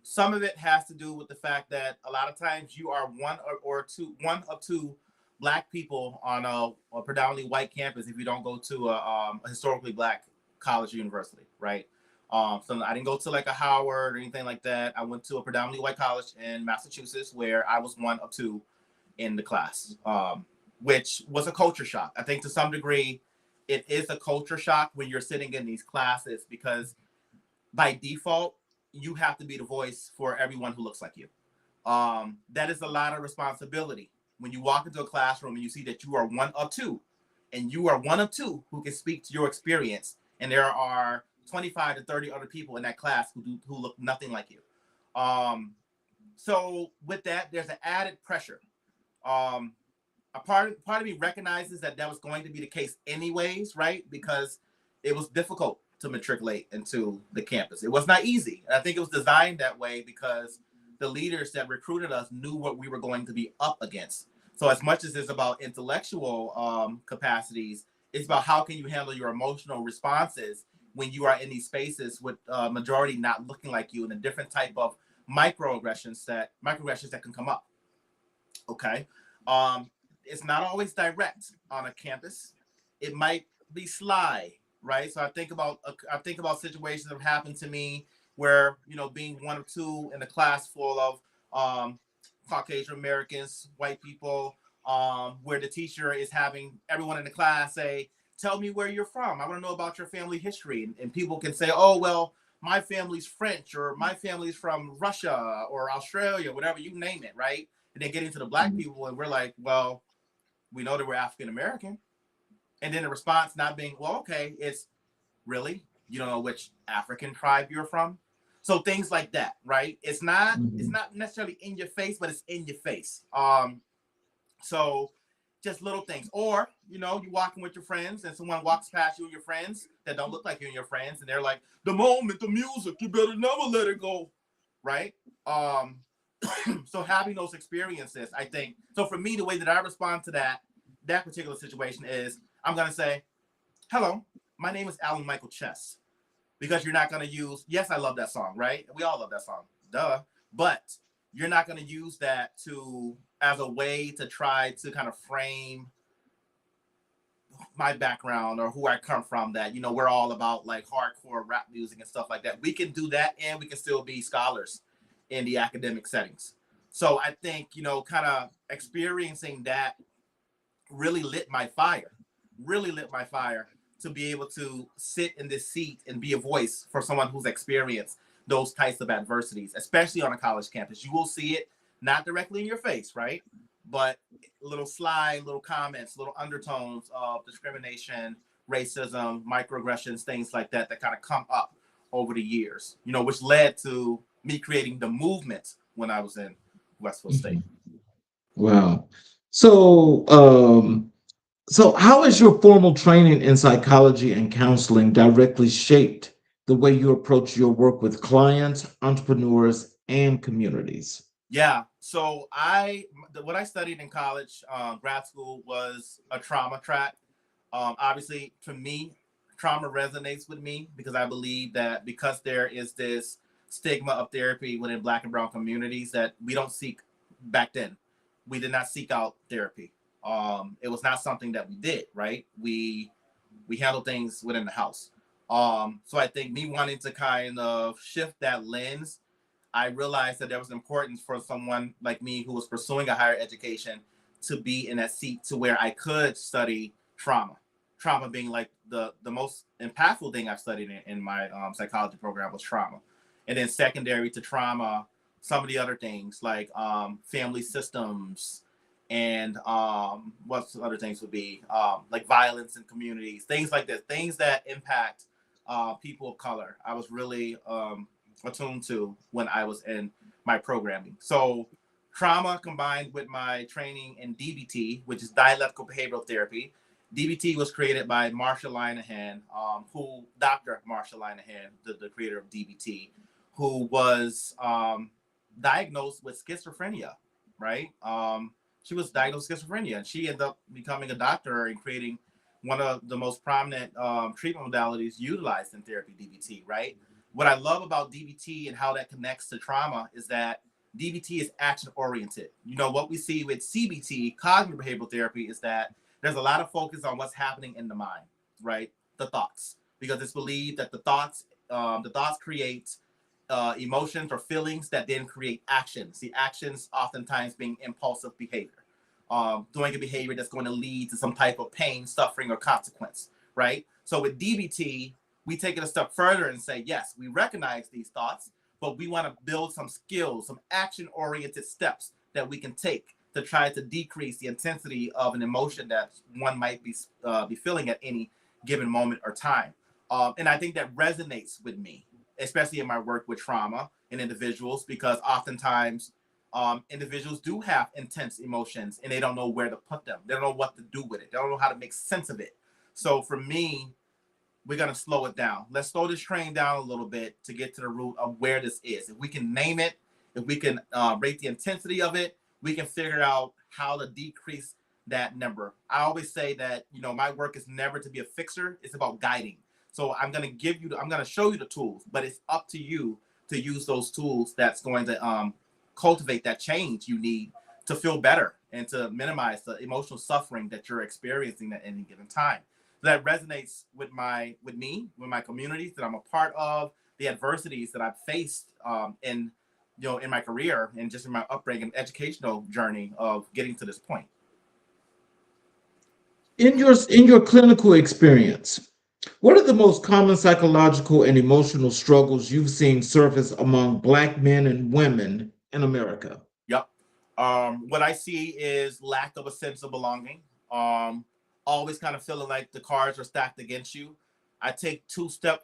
S3: Some of it has to do with the fact that a lot of times you are one of two Black people on a predominantly white campus if you don't go to a historically Black college or university, right? So I didn't go to like a Howard or anything like that. I went to a predominantly white college in Massachusetts where I was one of two in the class, which was a culture shock. I think to some degree, it is a culture shock when you're sitting in these classes because by default, you have to be the voice for everyone who looks like you. That is a lot of responsibility. When you walk into a classroom and you see that you are one of two, and you are one of two who can speak to your experience, and there are 25 to 30 other people in that class who look nothing like you. So with that, there's an added pressure. Um, a part of me recognizes that was going to be the case anyways, right? Because it was difficult to matriculate into the campus. It was not easy. And I think it was designed that way because the leaders that recruited us knew what we were going to be up against. So as much as it's about intellectual capacities, it's about how can you handle your emotional responses when you are in these spaces with majority not looking like you and a different type of microaggressions that can come up. Okay. It's not always direct on a campus. It might be sly, right? So I think about situations that have happened to me where, being one of two in a class full of Caucasian Americans, white people, where the teacher is having everyone in the class say, "Tell me where you're from. I want to know about your family history." And people can say, "Oh, well, my family's French, or my family's from Russia or Australia," whatever, you name it, right? And then getting to the Black people, and we're like, "Well, we know that we're African American." And then the response not being, "Well, okay, it's really, you don't know which African tribe you're from." So things like that, right? It's not necessarily in your face, but it's in your face. So just little things. Or, you're walking with your friends and someone walks past you and your friends that don't look like you and your friends, and they're like, "The moment, the music, you better never let it go." Right? So having those experiences, I think, so for me, the way that I respond to that particular situation is I'm going to say, "Hello, my name is Alan Michael Chess." Because you're not going to use, yes, I love that song, right? We all love that song, duh. But you're not going to use that as a way to try to kind of frame my background or who I come from, that, we're all about like hardcore rap music and stuff like that. We can do that and we can still be scholars in the academic settings. So I think, kind of experiencing that really lit my fire to be able to sit in this seat and be a voice for someone who's experienced those types of adversities, especially on a college campus. You will see it not directly in your face, right? But little comments, little undertones of discrimination, racism, microaggressions, things like that kind of come up over the years, which led to me creating the movement when I was in Westfield State.
S2: Wow. So, so how has your formal training in psychology and counseling directly shaped the way you approach your work with clients, entrepreneurs, and communities?
S3: Yeah. So what I studied in college, grad school, was a trauma track. Obviously, for me, trauma resonates with me because I believe that because there is this stigma of therapy within Black and Brown communities that we don't seek back then. We did not seek out therapy. It was not something that we did, right? We handle things within the house. So I think me wanting to kind of shift that lens, I realized that there was importance for someone like me who was pursuing a higher education to be in that seat to where I could study trauma. Trauma being like the most impactful thing I've studied in my psychology program was trauma. And then secondary to trauma, some of the other things like family systems and what other things would be like violence in communities, things like that, things that impact people of color. I was really attuned to when I was in my programming. So trauma combined with my training in DBT, which is dialectical behavioral therapy. DBT was created by Marsha Linehan, Dr. Marsha Linehan, the creator of DBT, who was diagnosed with schizophrenia, right? She was diagnosed with schizophrenia, and she ended up becoming a doctor and creating one of the most prominent treatment modalities utilized in therapy, DBT, right? What I love about DBT and how that connects to trauma is that DBT is action-oriented. What we see with CBT, cognitive behavioral therapy, is that there's a lot of focus on what's happening in the mind, right? The thoughts, because it's believed that the thoughts create emotions or feelings that then create actions. The actions oftentimes being impulsive behavior, doing a behavior that's going to lead to some type of pain, suffering, or consequence, right? So with DBT, we take it a step further and say, yes, we recognize these thoughts, but we want to build some skills, some action-oriented steps that we can take to try to decrease the intensity of an emotion that one might be feeling at any given moment or time. And I think that resonates with me. especially in my work with trauma and individuals, because oftentimes individuals do have intense emotions and they don't know where to put them. They don't know what to do with it. They don't know how to make sense of it. So for me, we're going to slow it down. Let's slow this train down a little bit to get to the root of where this is. If we can name it, if we can rate the intensity of it, we can figure out how to decrease that number. I always say that, my work is never to be a fixer. It's about guiding. So I'm going to show you the tools, but it's up to you to use those tools that's going to cultivate that change you need to feel better and to minimize the emotional suffering that you're experiencing at any given time. That resonates with my communities that I'm a part of, the adversities that I've faced in my career and just in my upbringing, educational journey of getting to this point.
S2: In your clinical experience, what are the most common psychological and emotional struggles you've seen surface among Black men and women in America?
S3: Yep. What I see is lack of a sense of belonging. Always kind of feeling like the cards are stacked against you. I take two steps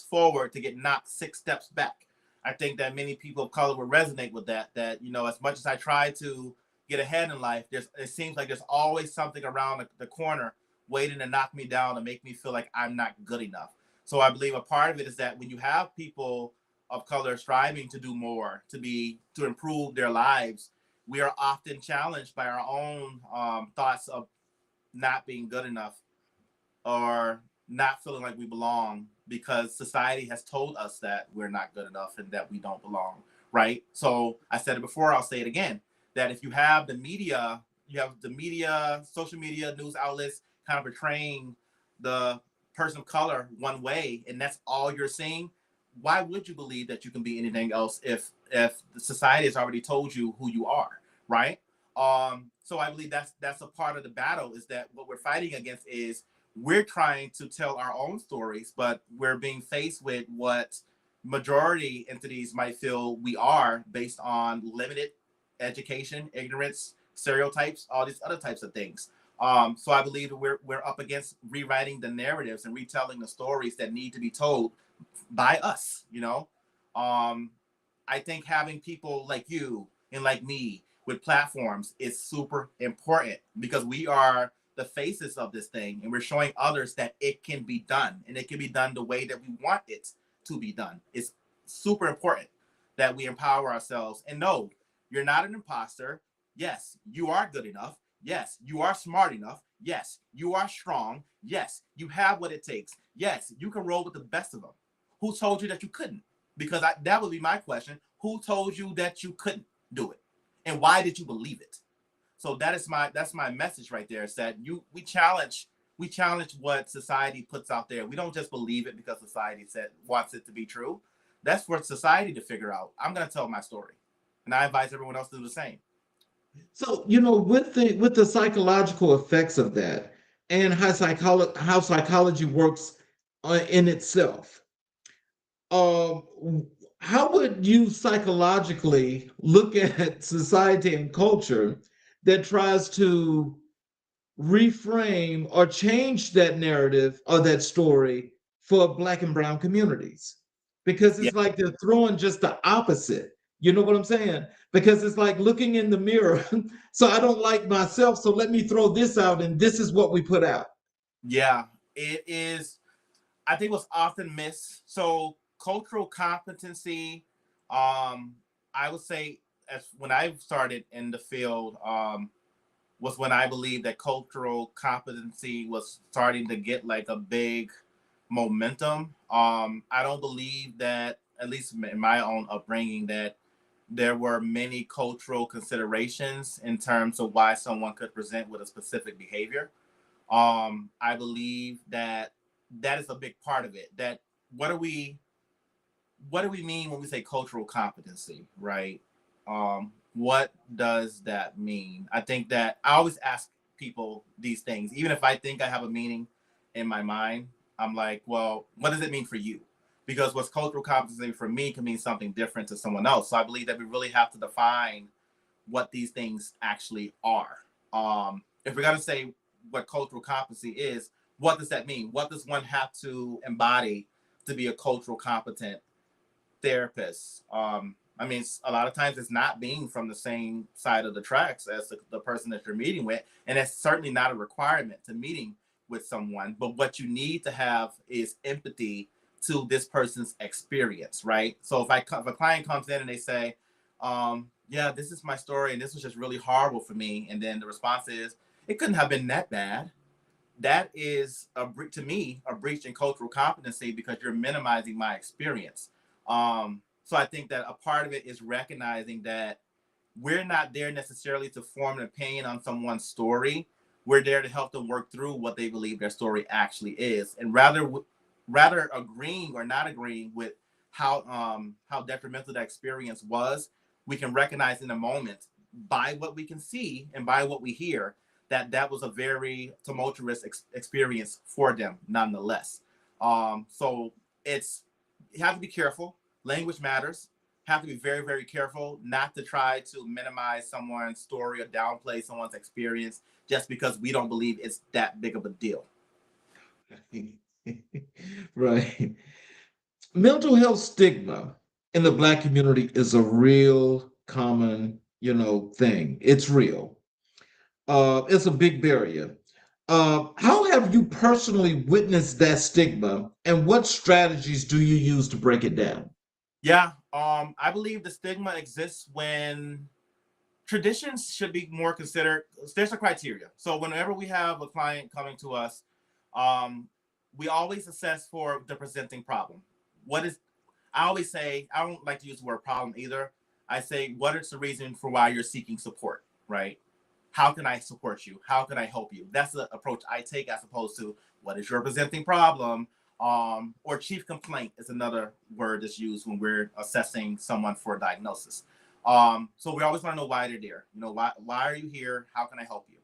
S3: forward to get knocked 6 steps back. I think that many people of color will resonate with that, as much as I try to get ahead in life, it seems like there's always something around the corner waiting to knock me down and make me feel like I'm not good enough. So I believe a part of it is that when you have people of color striving to do more, to improve their lives, we are often challenged by our own thoughts of not being good enough or not feeling like we belong because society has told us that we're not good enough and that we don't belong, right? So I said it before, I'll say it again, that if you have the media, social media, news outlets kind of portraying the person of color one way, and that's all you're seeing, why would you believe that you can be anything else if the society has already told you who you are, right? So I believe that's a part of the battle, is that what we're fighting against is we're trying to tell our own stories, but we're being faced with what majority entities might feel we are based on limited education, ignorance, stereotypes, all these other types of things. So I believe that we're up against rewriting the narratives and retelling the stories that need to be told by us. I think having people like you and like me with platforms is super important because we are the faces of this thing, and we're showing others that it can be done, and it can be done the way that we want it to be done. It's super important that we empower ourselves and know you're not an imposter. Yes, you are good enough. Yes, you are smart enough. Yes, you are strong. Yes, you have what it takes. Yes, you can roll with the best of them. Who told you that you couldn't? Because that would be my question. Who told you that you couldn't do it? And why did you believe it? So that's my message right there, is that we challenge what society puts out there. We don't just believe it because society wants it to be true. That's for society to figure out. I'm going to tell my story, and I advise everyone else to do the same.
S2: So, with the psychological effects of that and how psychology works in itself, how would you psychologically look at society and culture that tries to reframe or change that narrative or that story for Black and Brown communities? Because
S3: Yeah,
S2: it's like they're throwing just the opposite. You know what I'm saying? Because it's like looking in the mirror. So I don't like myself. So let me throw this out, and this is what we put out.
S3: yeah, it is. I think what's often missed. So cultural competency, I would say, as when I started in the field, was when I believe that cultural competency was starting to get like a big momentum. I don't believe that, at least in my own upbringing, that there were many cultural considerations in terms of why someone could present with a specific behavior. I believe that is a big part of it. That what do we mean when we say cultural competency, right? What does that mean? I think that I always ask people these things, even if I think I have a meaning in my mind. I'm like, well, what does it mean for you? Because what's cultural competency for me can mean something different to someone else. So I believe that we really have to define what these things actually are. If we're gonna say what cultural competency is, what does that mean? What does one have to embody to be a cultural competent therapist. I mean, a lot of times it's not being from the same side of the tracks as the person that you're meeting with. And it's certainly not a requirement to meeting with someone. But what you need to have is empathy to this person's experience, right? So if a client comes in and they say, yeah, this is my story and this was just really horrible for me. And then the response is, it couldn't have been that bad. That is, to me, a breach in cultural competency because you're minimizing my experience. So I think that a part of it is recognizing that we're not there necessarily to form an opinion on someone's story. We're there to help them work through what they believe their story actually is. And rather agreeing or not agreeing with how detrimental that experience was, we can recognize in a moment by what we can see and by what we hear that was a very tumultuous experience for them nonetheless. So you have to be careful. Language matters. Have to be very, very careful not to try to minimize someone's story or downplay someone's experience just because we don't believe it's that big of a deal.
S2: Right. Mental health stigma in the Black community is a real common, thing. It's real. It's a big barrier. How have you personally witnessed that stigma, and what strategies do you use to break it down?
S3: Yeah, I believe the stigma exists when traditions should be more considered. There's a criteria. So whenever we have a client coming to us, we always assess for the presenting problem. I always say, I don't like to use the word problem either. I say, what is the reason for why you're seeking support, right? How can I support you? How can I help you? That's the approach I take as opposed to what is your presenting problem? Or chief complaint is another word that's used when we're assessing someone for a diagnosis. So we always want to know why they're there. Why are you here? How can I help you?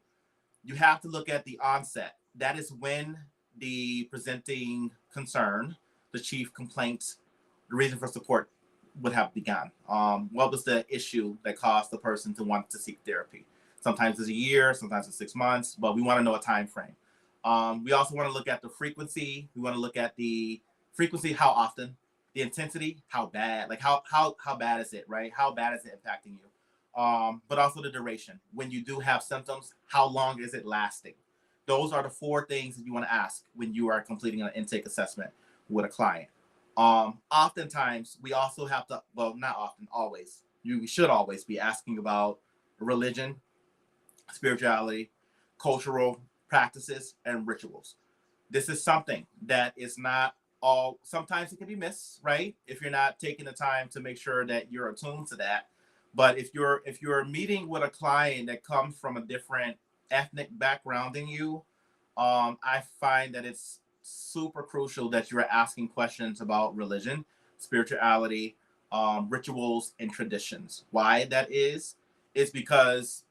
S3: You have to look at the onset. That is when the presenting concern, the chief complaint, the reason for support would have begun. What was the issue that caused the person to want to seek therapy? Sometimes it's a year, sometimes it's 6 months, but we want to know a time frame. We also want to look at the frequency. We want to look at the frequency, how often, the intensity, how bad, like how bad is it, right? How bad is it impacting you? But also the duration. When you do have symptoms, how long is it lasting? Those are the 4 things that you want to ask when you are completing an intake assessment with a client. Oftentimes, we also have to, well, not often, always. You should always be asking about religion, spirituality, cultural practices, and rituals. This is something that is not all, sometimes it can be missed, right? If you're not taking the time to make sure that you're attuned to that. But if you're meeting with a client that comes from a different ethnic background than you, I find that it's super crucial that you're asking questions about religion, spirituality, rituals, and traditions. Why that is because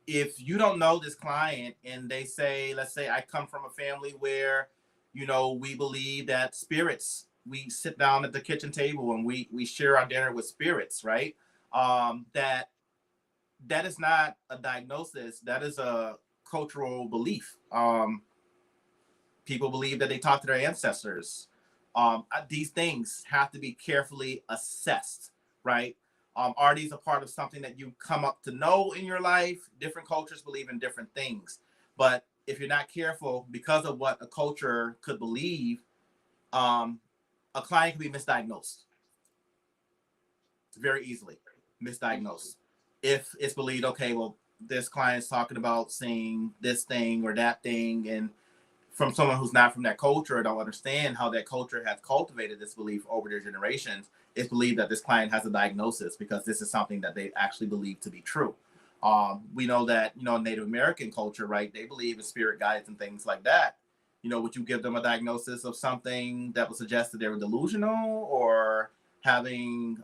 S3: if you don't know this client and they say, let's say I come from a family where, we believe that spirits, we sit down at the kitchen table and we share our dinner with spirits, right? That is not a diagnosis. That is a cultural belief. People believe that they talk to their ancestors. These things have to be carefully assessed, right? Are these a part of something that you come up to know in your life? Different cultures believe in different things. But if you're not careful, because of what a culture could believe, a client can be misdiagnosed very easily. Misdiagnosed. If it's believed, okay, well, this client's talking about seeing this thing or that thing, and from someone who's not from that culture or don't understand how that culture has cultivated this belief over their generations, it's believed that this client has a diagnosis because this is something that they actually believe to be true. We know that, Native American culture, right? They believe in spirit guides and things like that. Would you give them a diagnosis of something that would suggest that they were delusional or having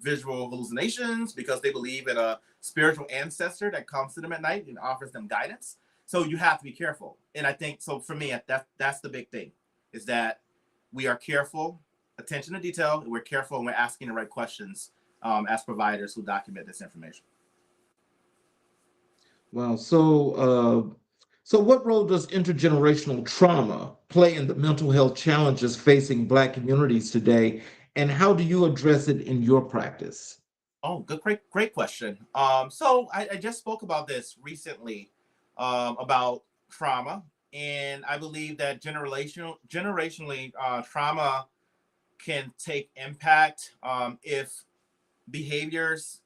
S3: visual hallucinations because they believe in a spiritual ancestor that comes to them at night and offers them guidance? So you have to be careful. And I think, so for me, that's the big thing, is that we are careful, attention to detail, and we're careful and we're asking the right questions as providers who document this information.
S2: Wow. So, what role does intergenerational trauma play in the mental health challenges facing Black communities today, and how do you address it in your practice?
S3: Oh, good, great question. So I just spoke about this recently, about trauma, and I believe that generationally, trauma can take impact, if behaviors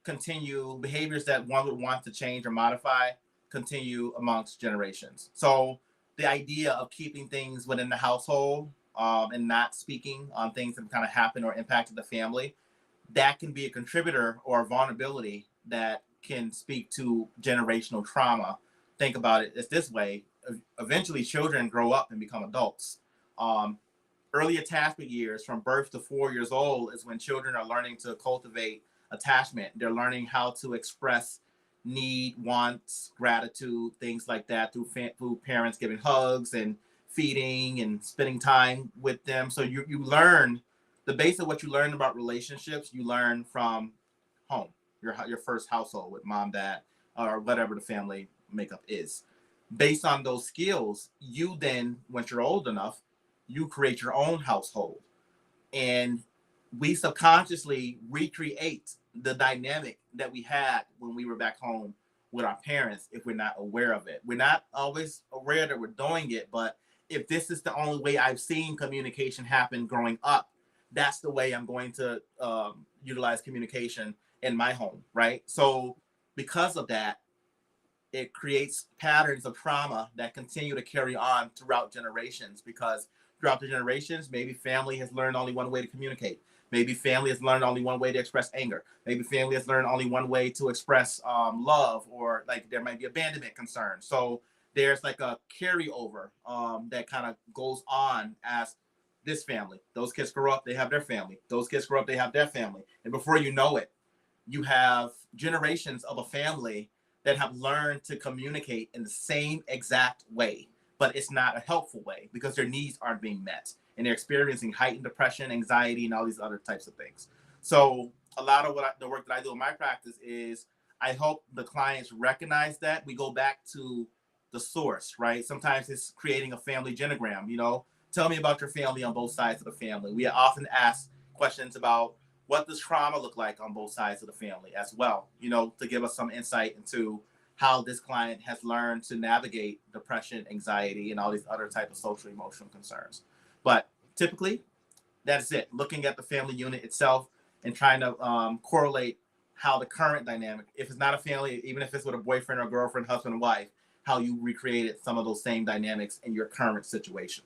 S3: that one would want to change or modify continue amongst generations. So the idea of keeping things within the household, and not speaking on things that kind of happened or impacted the family, that can be a contributor or a vulnerability that can speak to generational trauma. Think about it, it's this way. Eventually children grow up and become adults. um, Early attachment years, from birth to 4 years old, is when children are learning to cultivate attachment. They're learning how to express need, wants, gratitude, things like that, through parents giving hugs and feeding and spending time with them. So you learn the base of what you learn about relationships. You learn from home, your first household with mom, dad, or whatever the family makeup is. Based on those skills, you then, once you're old enough, you create your own household, and we subconsciously recreate the dynamic that we had when we were back home with our parents. If we're not aware of it, we're not always aware that we're doing it, but if this is the only way I've seen communication happen growing up, that's the way I'm going to utilize communication in my home, right? So because of that, it creates patterns of trauma that continue to carry on throughout generations, because throughout the generations, maybe family has learned only one way to communicate. Maybe family has learned only one way to express anger. Maybe family has learned only one way to express love, or like there might be abandonment concerns. So there's like a carryover, that kind of goes on as this family. Those kids grow up, they have their family. Those kids grow up, they have their family. And before you know it, you have generations of a family that have learned to communicate in the same exact way, but it's not a helpful way because their needs aren't being met, and they're experiencing heightened depression, anxiety, and all these other types of things. So a lot of the work that I do in my practice is I help the clients recognize that. We go back to the source, right? Sometimes it's creating a family genogram. Tell me about your family on both sides of the family. We often ask questions about what does trauma look like on both sides of the family as well, to give us some insight into how this client has learned to navigate depression, anxiety, and all these other type of social emotional concerns. But typically, that's it. Looking at the family unit itself and trying to correlate how the current dynamic, if it's not a family, even if it's with a boyfriend or girlfriend, husband and wife, how you recreated some of those same dynamics in your current situation.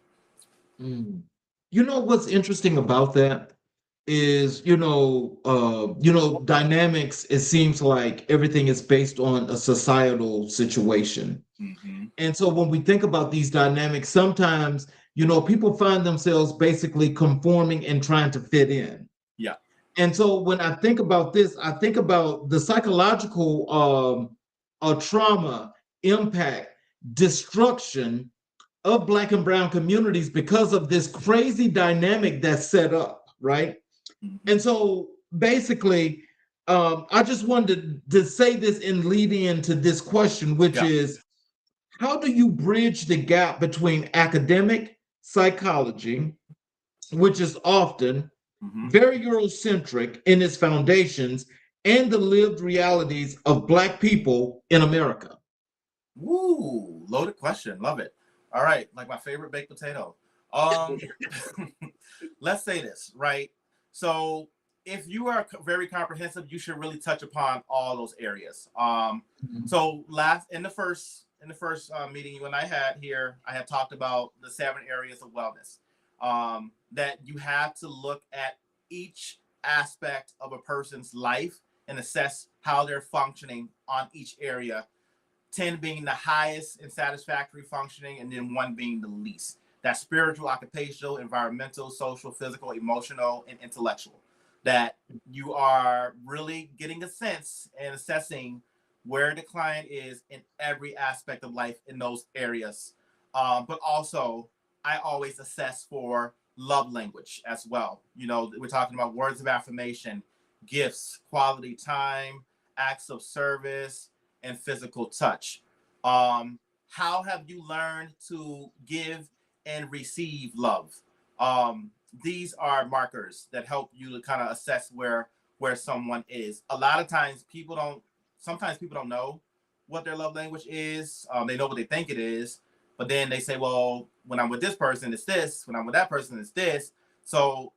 S2: Mm. You know what's interesting about that is, dynamics, it seems like everything is based on a societal situation.
S3: Mm-hmm.
S2: And so when we think about these dynamics, sometimes, people find themselves basically conforming and trying to fit in.
S3: Yeah.
S2: And so when I think about this, I think about the psychological trauma, impact, destruction of Black and Brown communities because of this crazy dynamic that's set up, right?
S3: Mm-hmm.
S2: And so basically, I just wanted to say this in leading into this question, which is, how do you bridge the gap between academic psychology, which is often very Eurocentric in its foundations, and the lived realities of Black people in America?
S3: Woo, loaded question. Love it. All right, like my favorite baked potato. Um, let's say this, right? So if you are very comprehensive, you should really touch upon all those areas. So in the first meeting you and I had here, I had talked about the 7 areas of wellness. That you have to look at each aspect of a person's life and assess how they're functioning on each area, 10 being the highest in satisfactory functioning, and then 1 being the least. That's spiritual, occupational, environmental, social, physical, emotional, and intellectual. That you are really getting a sense and assessing where the client is in every aspect of life in those areas. But also, I always assess for love language as well. We're talking about words of affirmation, gifts, quality time, acts of service, and physical touch. how have you learned to give and receive love? These are markers that help you to kind of assess where someone is. A lot of times sometimes people don't know what their love language is. They know what they think it is, but then they say, well, when I'm with this person, it's this. When I'm with that person, it's this. So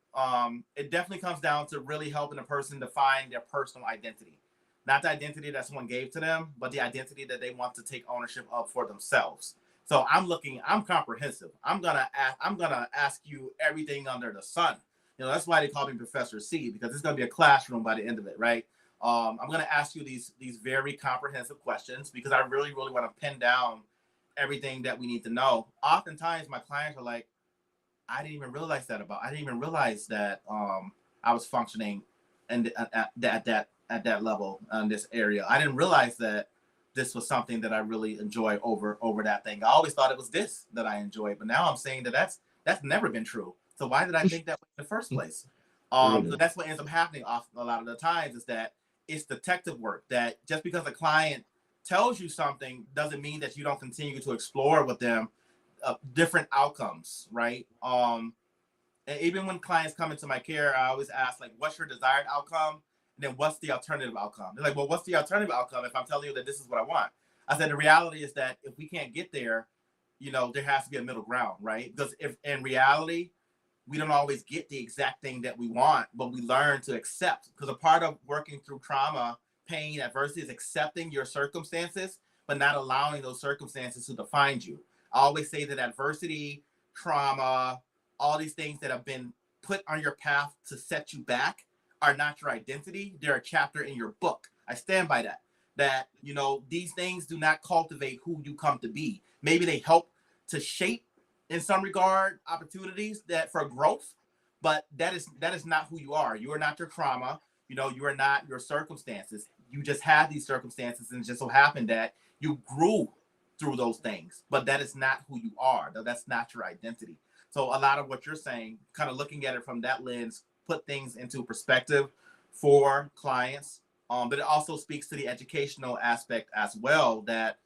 S3: it definitely comes down to really helping a person define their personal identity. Not the identity that someone gave to them, but the identity that they want to take ownership of for themselves. So I'm comprehensive. I'm gonna ask you everything under the sun. That's why they call me Professor C, because it's gonna be a classroom by the end of it, right? I'm gonna ask you these very comprehensive questions because I really, really want to pin down everything that we need to know. Oftentimes my clients are like, I didn't even realize that I was functioning and at that level in this area. I didn't realize that this was something that I really enjoy over that thing. I always thought it was this that I enjoyed, but now I'm saying that that's never been true. So why did I think that in the first place? So that's what ends up happening a lot of the times is that it's detective work. That just because a client tells you something doesn't mean that you don't continue to explore with them different outcomes, right? And even when clients come into my care, I always ask, like, what's your desired outcome? And then what's the alternative outcome? They're like, well, what's the alternative outcome if I'm telling you that this is what I want? I said, the reality is that if we can't get there, there has to be a middle ground, right? Because if in reality, we don't always get the exact thing that we want, but we learn to accept. Because a part of working through trauma, pain, adversity is accepting your circumstances, but not allowing those circumstances to define you. I always say that adversity, trauma, all these things that have been put on your path to set you back are not your identity. They're a chapter in your book. I stand by that. That, these things do not cultivate who you come to be. Maybe they help to shape, in some regard, opportunities that for growth, but that is not who you are. You are not your trauma. You are not your circumstances. You just have these circumstances, and it just so happened that you grew through those things, but that is not who you are. That's not your identity. So a lot of what you're saying, kind of looking at it from that lens, put things into perspective for clients. But it also speaks to the educational aspect as well, that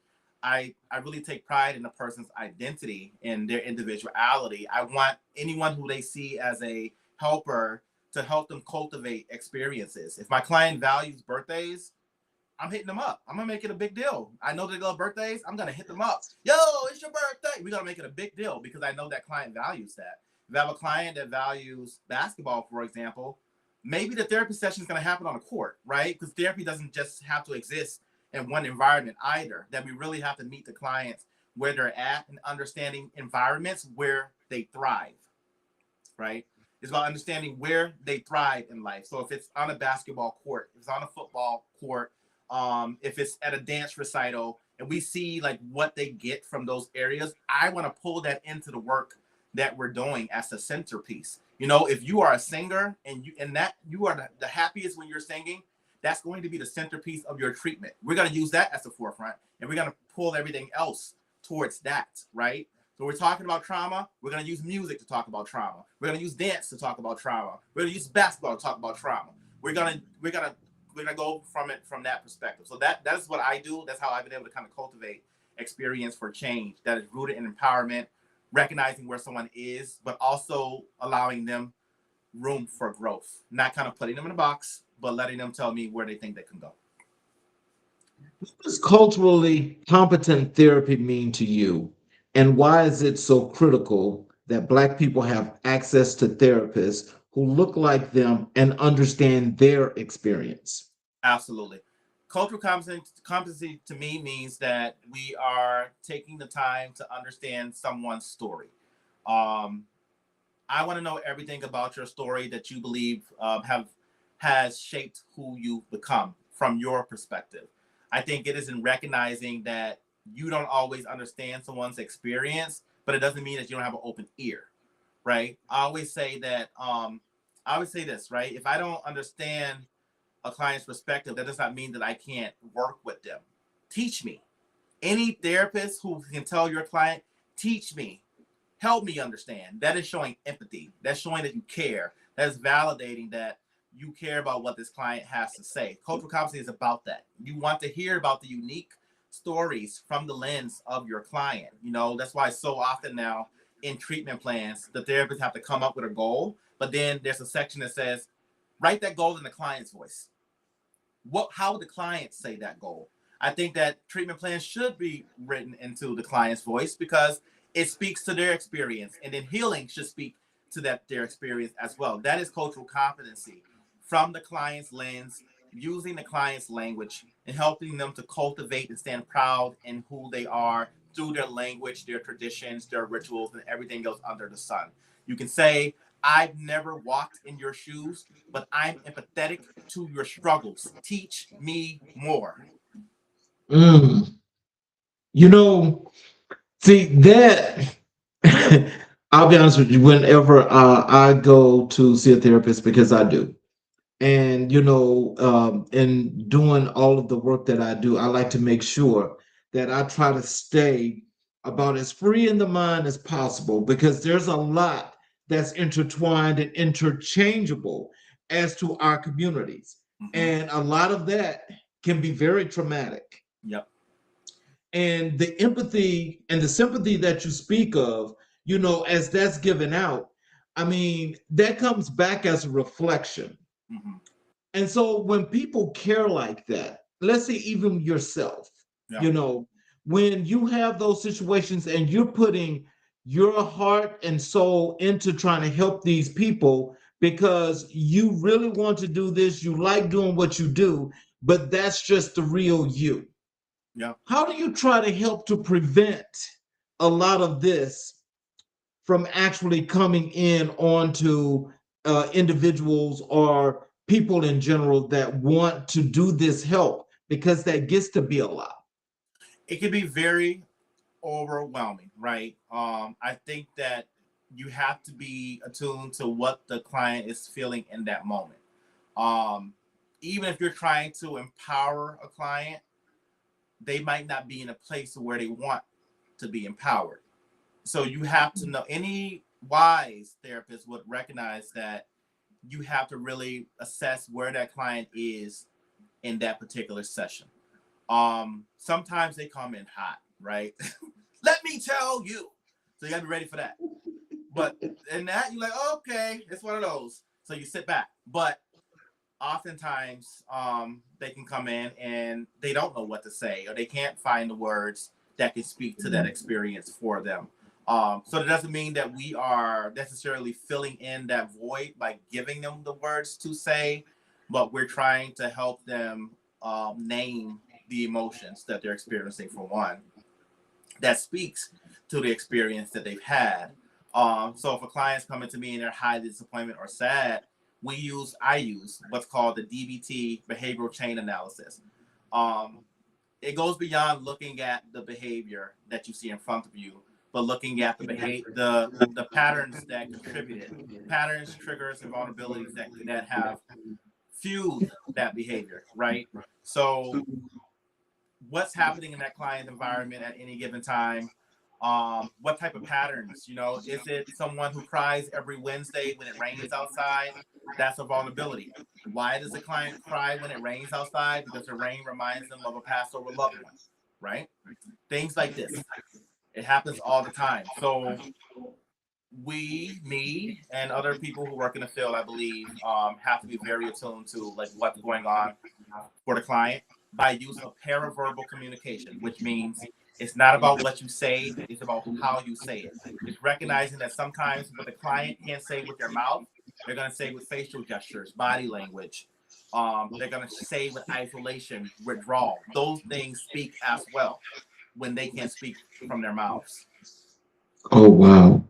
S3: I really take pride in a person's identity and their individuality. I want anyone who they see as a helper to help them cultivate experiences. If my client values birthdays, I'm hitting them up. I'm gonna make it a big deal. I know they love birthdays. I'm gonna hit them up. Yo, it's your birthday. We're gonna make it a big deal because I know that client values that. If I have a client that values basketball, for example, maybe the therapy session is gonna happen on a court, right? Because therapy doesn't just have to exist in one environment either. That we really have to meet the clients where they're at and understanding environments where they thrive, right? It's about understanding where they thrive in life. So if it's on a basketball court, if it's on a football court, if it's at a dance recital, and we see like what they get from those areas, I want to pull that into the work that we're doing as a centerpiece. If you are a singer and you are the happiest when you're singing, that's going to be the centerpiece of your treatment. We're going to use that as the forefront, and we're going to pull everything else towards that, right? So we're talking about trauma. We're going to use music to talk about trauma. We're going to use dance to talk about trauma. We're going to use basketball to talk about trauma. We're going to go from that perspective. So that is what I do. That's how I've been able to kind of cultivate experience for change that is rooted in empowerment, recognizing where someone is, but also allowing them room for growth, not kind of putting them in a box, but letting them tell me where they think they can go.
S2: What does culturally competent therapy mean to you? And why is it so critical that Black people have access to therapists who look like them and understand their experience?
S3: Absolutely. Cultural competency to me means that we are taking the time to understand someone's story. I want to know everything about your story that you believe has shaped who you've become from your perspective. I think it is in recognizing that you don't always understand someone's experience, but it doesn't mean that you don't have an open ear, right? I always say this, right? If I don't understand a client's perspective, that does not mean that I can't work with them. Teach me. Any therapist who can tell your client, teach me, help me understand. That is showing empathy. That's showing that you care. That's validating that you care about what this client has to say. Cultural competency is about that. You want to hear about the unique stories from the lens of your client. That's why so often now in treatment plans, the therapists have to come up with a goal, but then there's a section that says, write that goal in the client's voice. How would the client say that goal? I think that treatment plans should be written into the client's voice because it speaks to their experience, and then healing should speak to their experience as well. That is cultural competency from the client's lens, using the client's language and helping them to cultivate and stand proud in who they are through their language, their traditions, their rituals, and everything else under the sun. You can say, I've never walked in your shoes, but I'm empathetic to your struggles. Teach me more.
S2: Mm. You know, see that. I'll be honest with you. Whenever I go to see a therapist, because I do, and in doing all of the work that I do, I like to make sure that I try to stay about as free in the mind as possible, because there's a lot that's intertwined and interchangeable as to our communities,
S3: Mm-hmm.
S2: and a lot of that can be very traumatic.
S3: Yep.
S2: And the empathy and the sympathy that you speak of, as that's given out, I mean, that comes back as a reflection.
S3: Mm-hmm.
S2: And so when people care like that, let's say even yourself,
S3: Yep.
S2: you know, when you have those situations and you're putting your heart and soul into trying to help these people because you really want to do this, you like doing what you do, but that's just the real you.
S3: Yep.
S2: How do you try to help to prevent a lot of this from actually coming in onto individuals or people in general that want to do this help, because that gets to be a lot?
S3: It can be very overwhelming, right? I think that you have to be attuned to what the client is feeling in that moment. Um, Even if you're trying to empower a client, they might not be in a place where they want to be empowered. So you have to know, any wise therapist would recognize that you have to really assess where that client is in that particular session. Sometimes they come in hot, right? Let me tell you. So you gotta be ready for that. But in that, you're like, okay, it's one of those. So you sit back. But oftentimes, they can come in and they don't know what to say, or they can't find the words that can speak to that experience for them. So it doesn't mean that we are necessarily filling in that void by giving them the words to say, but we're trying to help them name the emotions that they're experiencing, for one, that speaks to the experience that they've had. So if a client's coming to me and they're highly disappointed or sad, I use what's called the DBT behavioral chain analysis. Um, it goes beyond looking at the behavior that you see in front of you, but looking at the patterns that contributed, patterns, triggers, and vulnerabilities that have fueled that behavior, right? So what's happening in that client environment at any given time? What type of patterns? Is it someone who cries every Wednesday when it rains outside? That's a vulnerability. Why does the client cry when it rains outside? Because the rain reminds them of a passed over loved one, right? Things like this. It happens all the time. So me, and other people who work in the field, I believe, have to be very attuned to like what's going on for the client by use of paraverbal communication, which means it's not about what you say, it's about how you say it. It's recognizing that sometimes what the client can't say with their mouth, they're going to say with facial gestures, body language. They're going to say with isolation, withdrawal. Those things speak as well when they can't speak from their mouths.
S2: Oh, wow.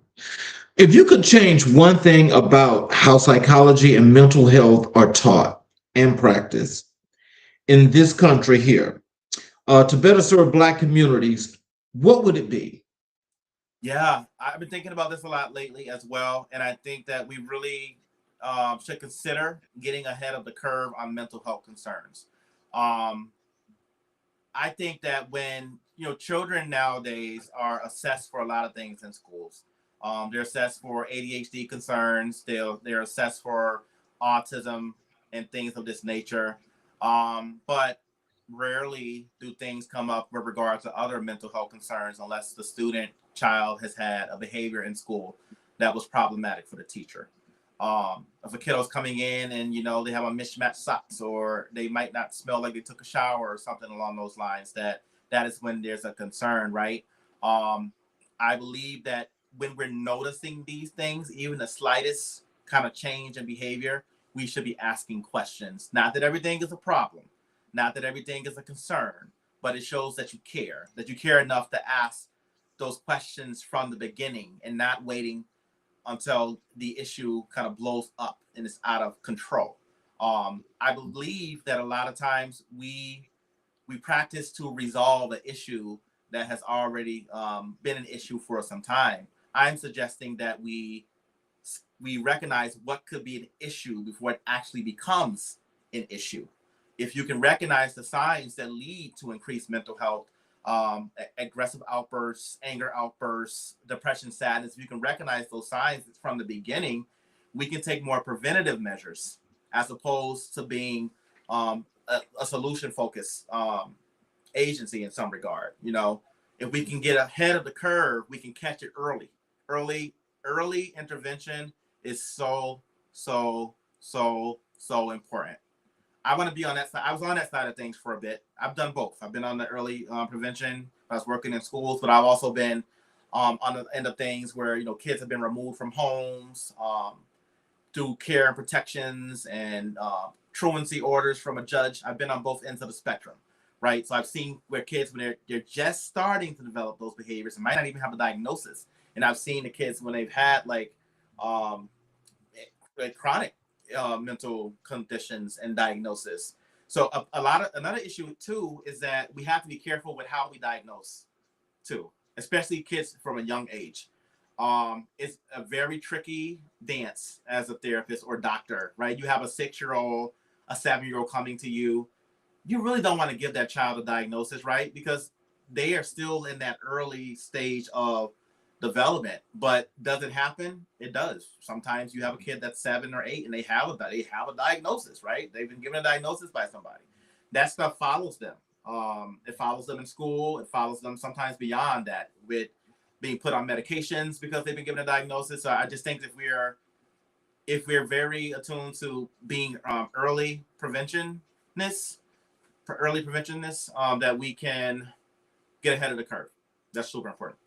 S2: If you could change one thing about how psychology and mental health are taught and practiced in this country here, to better serve Black communities, what would it be?
S3: Yeah, I've been thinking about this a lot lately as well, and I think that we really should consider getting ahead of the curve on mental health concerns. Um, I think that when children nowadays are assessed for a lot of things in schools, they're assessed for ADHD concerns. They're assessed for autism and things of this nature. But rarely do things come up with regard to other mental health concerns unless the student child has had a behavior in school that was problematic for the teacher. If a kiddo's coming in and they have a mismatched socks, or they might not smell like they took a shower or something along those lines, that is when there's a concern, right? I believe that when we're noticing these things, even the slightest kind of change in behavior, we should be asking questions. Not that everything is a problem, not that everything is a concern, but it shows that you care enough to ask those questions from the beginning and not waiting until the issue kind of blows up and it's out of control. I believe that a lot of times we practice to resolve an issue that has already been an issue for some time. I'm suggesting that we recognize what could be an issue before it actually becomes an issue. If you can recognize the signs that lead to increased mental health, aggressive outbursts, anger outbursts, depression, sadness, if you can recognize those signs from the beginning, we can take more preventative measures as opposed to being a solution focused agency in some regard. If we can get ahead of the curve, we can catch it early. Early intervention is so important. I want to be on that side. I was on that side of things for a bit. I've done both. I've been on the early prevention. I was working in schools, but I've also been on the end of things where kids have been removed from homes through care and protections and truancy orders from a judge. I've been on both ends of the spectrum, right? So I've seen where kids, when they're just starting to develop those behaviors and might not even have a diagnosis, and I've seen the kids when they've had like chronic mental conditions and diagnosis. So another issue too is that we have to be careful with how we diagnose too, especially kids from a young age. It's a very tricky dance as a therapist or doctor, right? You have a 6-year-old, a 7-year-old coming to you. You really don't want to give that child a diagnosis, right? Because they are still in that early stage of development. But does it happen? It does. Sometimes you have a kid that's 7 or 8 and they have a diagnosis, right? They've been given a diagnosis by somebody. That stuff follows them. It follows them in school. It follows them sometimes beyond that, with being put on medications because they've been given a diagnosis. So I just think if we're very attuned to being early preventionists, that we can get ahead of the curve. That's super important.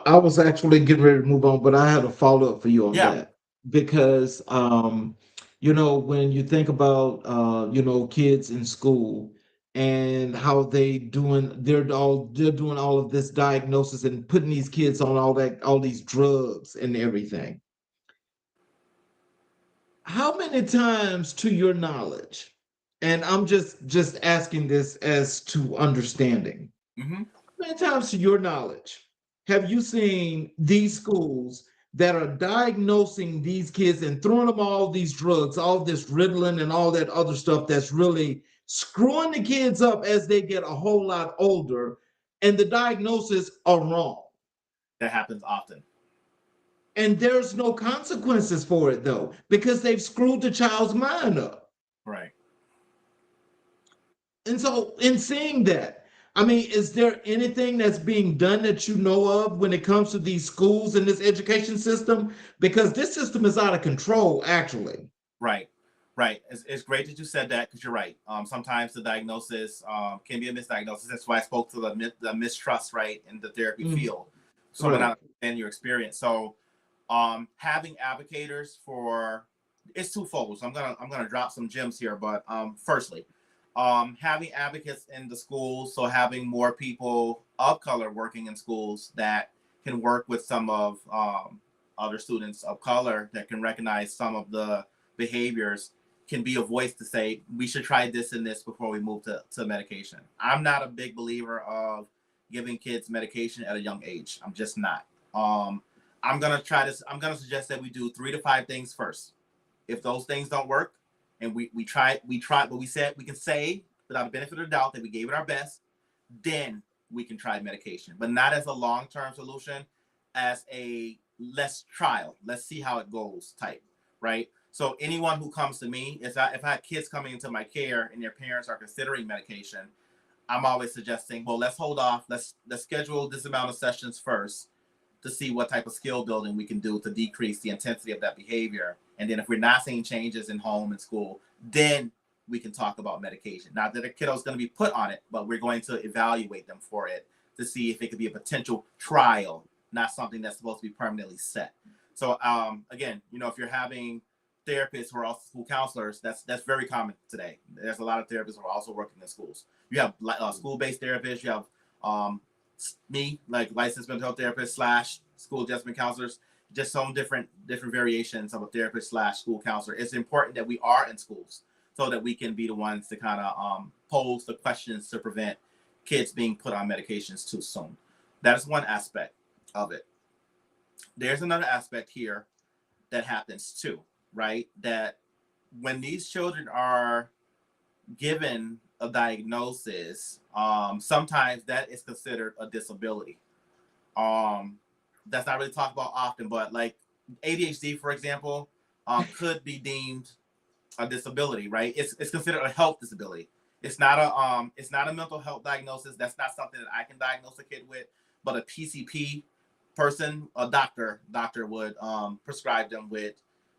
S2: I was actually getting ready to move on, but I had a follow up for you on
S3: Yeah.
S2: that because, when you think about, kids in school and how they're doing all of this diagnosis and putting these kids on all these drugs and everything. How many times, to your knowledge, and I'm just asking this as to understanding,
S3: Mm-hmm.
S2: how many times, to your knowledge, have you seen these schools that are diagnosing these kids and throwing them all these drugs, all this Ritalin and all that other stuff that's really screwing the kids up as they get a whole lot older, and the diagnoses are wrong?
S3: That happens often.
S2: And there's no consequences for it, though, because they've screwed the child's mind up.
S3: Right.
S2: And so, in seeing that, I mean, is there anything that's being done that you know of when it comes to these schools and this education system? Because this system is out of control, actually.
S3: Right. It's great that you said that, because you're right. Sometimes the diagnosis can be a misdiagnosis. That's why I spoke to the mistrust, right, in the therapy field. So when I understand your experience, so having advocates for, it's twofold. So I'm gonna drop some gems here, but firstly, having advocates in the schools, so having more people of color working in schools that can work with some of other students of color that can recognize some of the behaviors, can be a voice to say we should try this and this before we move to medication. I'm not a big believer of giving kids medication at a young age. I'm just not. I'm gonna suggest that we do 3 to 5 things first. If those things don't work, and we try, but we said we can say without the benefit of the doubt that we gave it our best, then we can try medication, but not as a long-term solution, as a let's trial, let's see how it goes type, right? So anyone who comes to me, if I have kids coming into my care and their parents are considering medication, I'm always suggesting, well, let's hold off. Let's schedule this amount of sessions first to see what type of skill building we can do to decrease the intensity of that behavior. And then if we're not seeing changes in home and school, then we can talk about medication. Not that a kiddo is going to be put on it, but we're going to evaluate them for it to see if it could be a potential trial, not something that's supposed to be permanently set. So again, if you're having therapists who are also school counselors, that's very common today. There's a lot of therapists who are also working in schools. You have school-based therapists. You have me, like licensed mental health therapist / school adjustment counselors. Just some different variations of a therapist / school counselor. It's important that we are in schools so that we can be the ones to kind of pose the questions to prevent kids being put on medications too soon. That is one aspect of it. There's another aspect here that happens too, right? That when these children are given a diagnosis, sometimes that is considered a disability. That's not really talked about often, but like ADHD, for example, could be deemed a disability, right? It's considered a health disability. It's not a mental health diagnosis. That's not something that I can diagnose a kid with, but a PCP person, a doctor would prescribe them with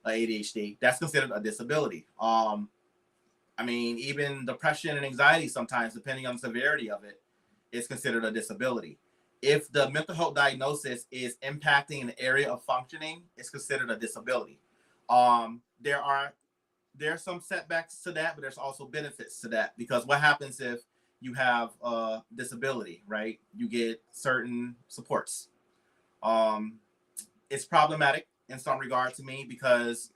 S3: ADHD. That's considered a disability. I mean, even depression and anxiety sometimes, depending on the severity of it, is considered a disability. If the mental health diagnosis is impacting an area of functioning, it's considered a disability. There are some setbacks to that, but there's also benefits to that, because what happens if you have a disability, right? You get certain supports. It's problematic in some regard to me, because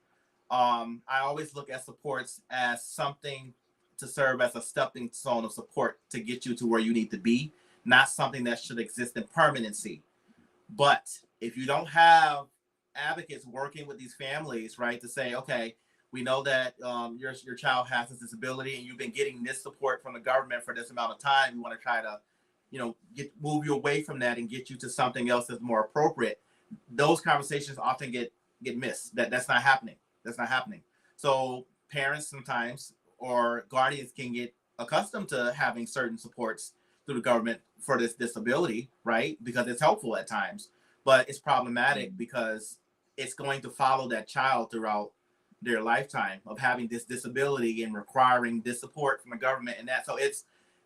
S3: I always look at supports as something to serve as a stepping stone of support to get you to where you need to be, not something that should exist in permanency. But if you don't have advocates working with these families, right, to say, okay, we know that your child has this disability and you've been getting this support from the government for this amount of time, we want to try to, move you away from that and get you to something else that's more appropriate. Those conversations often get missed. That's not happening. That's not happening. So parents sometimes or guardians can get accustomed to having certain supports through the government for this disability, right? Because it's helpful at times, but it's problematic because it's going to follow that child throughout their lifetime of having this disability and requiring this support from the government and that. So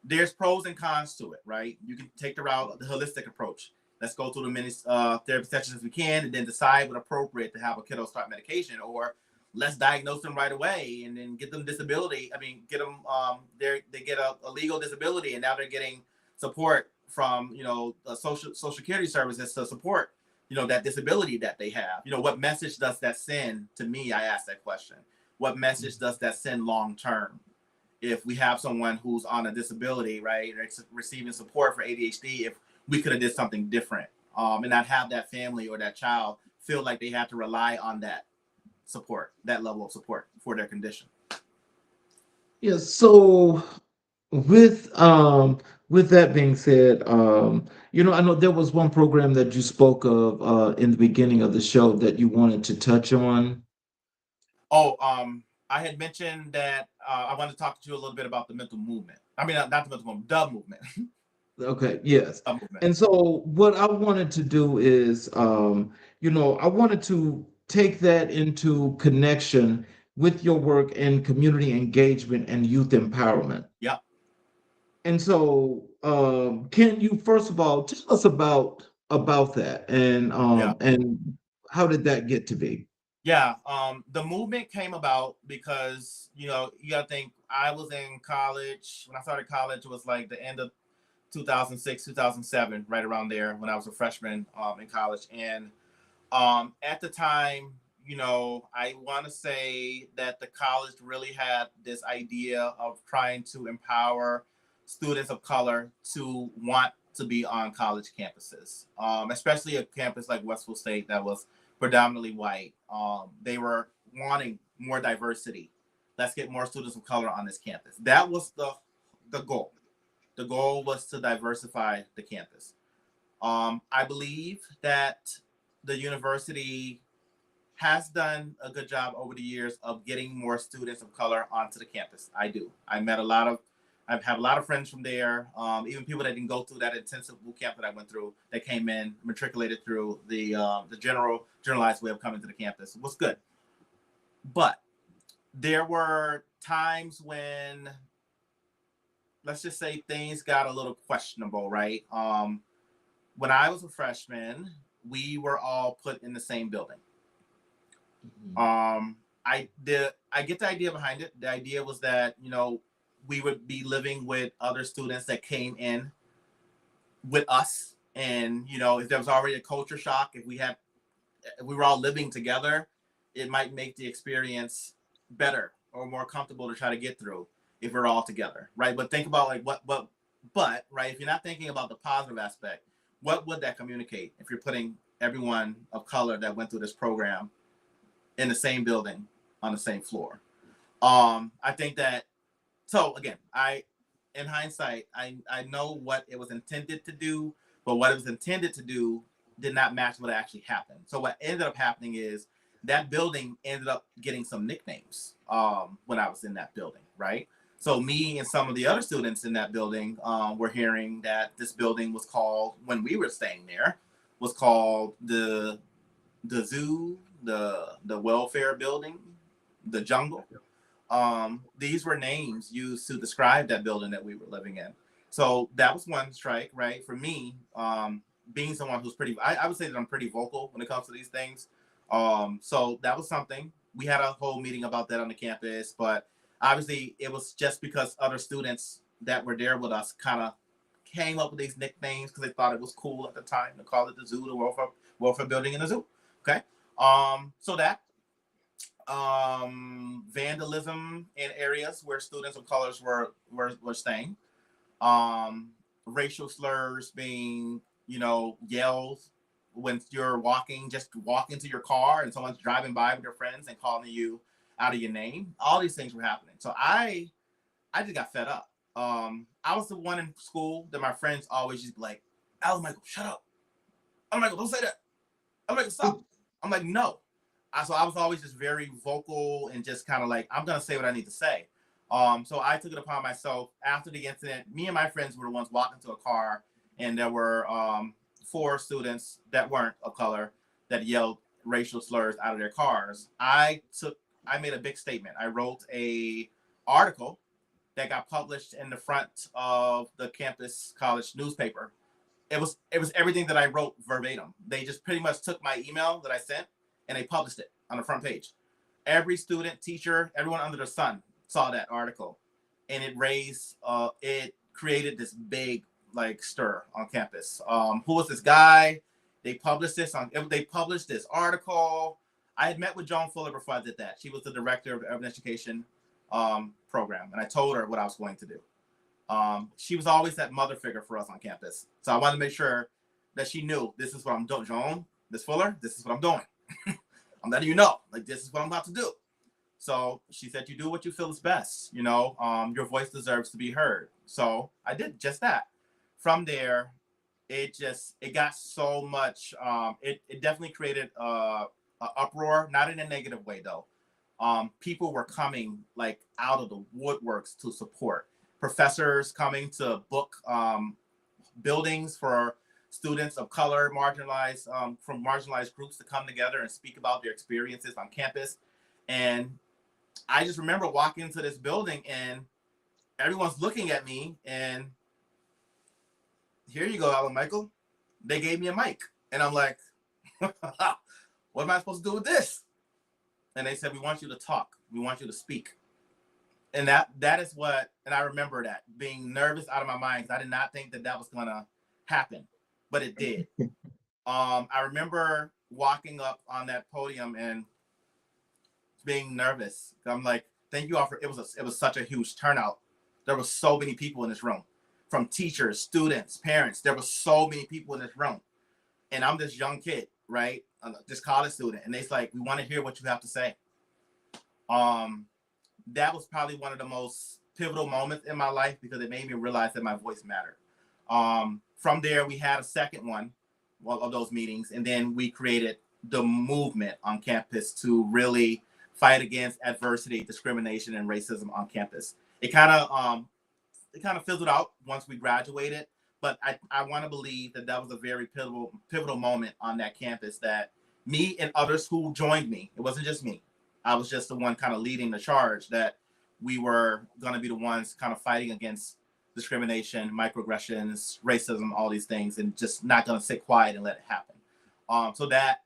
S3: there's pros and cons to it, right? You can take the route of the holistic approach. Let's go through the many therapy sessions as we can and then decide what's appropriate to have a kiddo start medication, or let's diagnose them right away and then get them disability. I mean, get them, they get a legal disability and now they're getting support from, social security services to support, that disability that they have. What message does that send to me? I ask that question. What message does that send long term? If we have someone who's on a disability, right, or receiving support for ADHD, if we could have did something different, and not have that family or that child feel like they have to rely on that support, that level of support for their condition.
S2: Yeah. So with that being said, I know there was one program that you spoke of in the beginning of the show that you wanted to touch on.
S3: Oh, I had mentioned that I wanted to talk to you a little bit about the mental movement. I mean, not the mental movement, the movement.
S2: Okay, yes.
S3: Movement.
S2: And so what I wanted to do is, I wanted to take that into connection with your work in community engagement and youth empowerment.
S3: Yeah.
S2: And so, can you first of all tell us about that, and how did that get to be?
S3: Yeah. The movement came about because, you gotta think, I was in college. When I started college, it was like the end of 2006, 2007, right around there when I was a freshman in college. And at the time, I want to say that the college really had this idea of trying to empower students of color to want to be on college campuses, especially a campus like Westfield State that was predominantly white. They were wanting more diversity. Let's get more students of color on this campus. That was the goal. The goal was to diversify the campus. I believe that the university has done a good job over the years of getting more students of color onto the campus. I do. I have a lot of friends from there, even people that didn't go through that intensive boot camp that I went through, that came in, matriculated through the generalized way of coming to the campus. It was good. But there were times when, let's just say, things got a little questionable, right? When I was a freshman, we were all put in the same building. I get the idea behind it. The idea was that, we would be living with other students that came in with us. And, if there was already a culture shock, if we were all living together, it might make the experience better or more comfortable to try to get through if we're all together, right? But think about like but right, if you're not thinking about the positive aspect, what would that communicate if you're putting everyone of color that went through this program in the same building on the same floor? I think that, so again, in hindsight, I know what it was intended to do, but what it was intended to do did not match what actually happened. So what ended up happening is that building ended up getting some nicknames when I was in that building, right? So me and some of the other students in that building were hearing that this building was called, when we were staying there, was called the zoo, the welfare building, the jungle. These were names used to describe that building that we were living in. So that was one strike, right? For me, being someone who's I would say that I'm pretty vocal when it comes to these things. So that was something. We had a whole meeting about that on the campus, but obviously it was just because other students that were there with us kind of came up with these nicknames because they thought it was cool at the time to call it the zoo, the welfare building, and the zoo. Okay. So that vandalism in areas where students of colors were staying, racial slurs being, yelled when you're walking to your car and someone's driving by with your friends and calling you out of your name. All these things were happening. So I just got fed up. I was the one in school that my friends always just be like, "Alan Michael, shut up. Alan Michael, don't say that. Alan Michael, stop." I'm like, no. So I was always just very vocal and just kind of like, I'm going to say what I need to say. So I took it upon myself after the incident. Me and my friends were the ones walking to a car, and there were 4 students that weren't of color that yelled racial slurs out of their cars. I made a big statement. I wrote a article that got published in the front of the campus college newspaper. It was everything that I wrote verbatim. They just pretty much took my email that I sent and they published it on the front page. Every student, teacher, everyone under the sun saw that article, and it created this big stir on campus. Who was this guy? They published this article. I had met with Joan Fuller before I did that. She was the director of the urban education program, and I told her what I was going to do. She was always that mother figure for us on campus. So I wanted to make sure that she knew, this is what I'm doing. Joan, Miss Fuller, this is what I'm doing. I'm letting you know, this is what I'm about to do. So she said, you do what you feel is best. Your voice deserves to be heard. So I did just that. From there, it got so much. It definitely created a uproar, not in a negative way though. People were coming out of the woodworks to support. Professors coming to book buildings for students of color, marginalized from marginalized groups to come together and speak about their experiences on campus. And I just remember walking into this building and everyone's looking at me and, here you go, Alan Michael. They gave me a mic. And I'm like, what am I supposed to do with this? And they said, we want you to talk. We want you to speak. And that is what, and I remember that, being nervous out of my mind, because I did not think that was going to happen, but it did. I remember walking up on that podium and being nervous. I'm like, thank you all for, it was such a huge turnout. There were so many people in this room, from teachers, students, parents. There were so many people in this room. And I'm this young kid, right? This college student. And they's like, we want to hear what you have to say. That was probably one of the most pivotal moments in my life because it made me realize that my voice mattered. From there, we had a second one of those meetings, and then we created the movement on campus to really fight against adversity, discrimination, and racism on campus. It kind of fizzled out once we graduated, but I want to believe that that was a very pivotal moment on that campus, that me and others who joined me, it wasn't just me. I was just the one kind of leading the charge, that we were going to be the ones kind of fighting against discrimination, microaggressions, racism, all these things, and just not going to sit quiet and let it happen. So that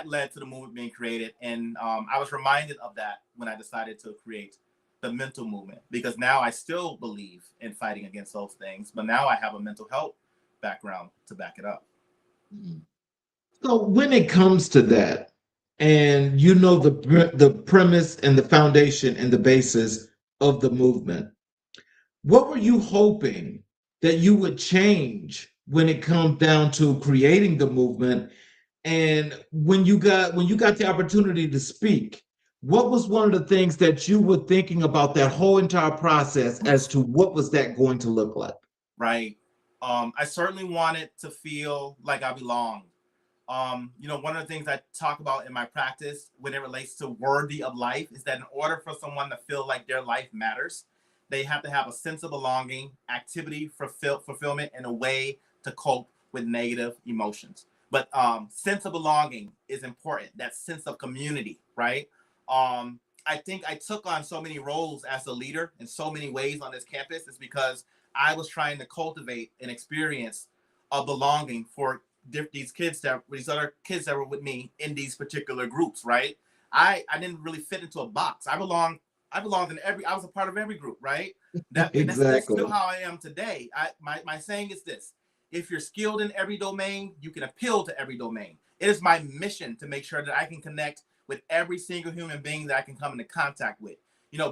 S3: led to the movement being created. And I was reminded of that when I decided to create the mental movement, because now I still believe in fighting against those things, but now I have a mental health background to back it up.
S2: So when it comes to that, and you know the premise and the foundation and the basis of the movement, what were you hoping that you would change when it comes down to creating the movement? And when you got the opportunity to speak, what was one of the things that you were thinking about that whole entire process as to what was that going to look like?
S3: Right. I certainly wanted to feel like I belonged. One of the things I talk about in my practice when it relates to worthy of life is that in order for someone to feel like their life matters, they have to have a sense of belonging, activity, fulfillment, and a way to cope with negative emotions. But sense of belonging is important. That sense of community, right? I think I took on so many roles as a leader in so many ways on this campus is because I was trying to cultivate an experience of belonging for these other kids that were with me in these particular groups, right? I didn't really fit into a box. I belonged in I was a part of every group, right? That's still how I am today. My saying is this: if you're skilled in every domain, you can appeal to every domain. It is my mission to make sure that I can connect with every single human being that I can come into contact with.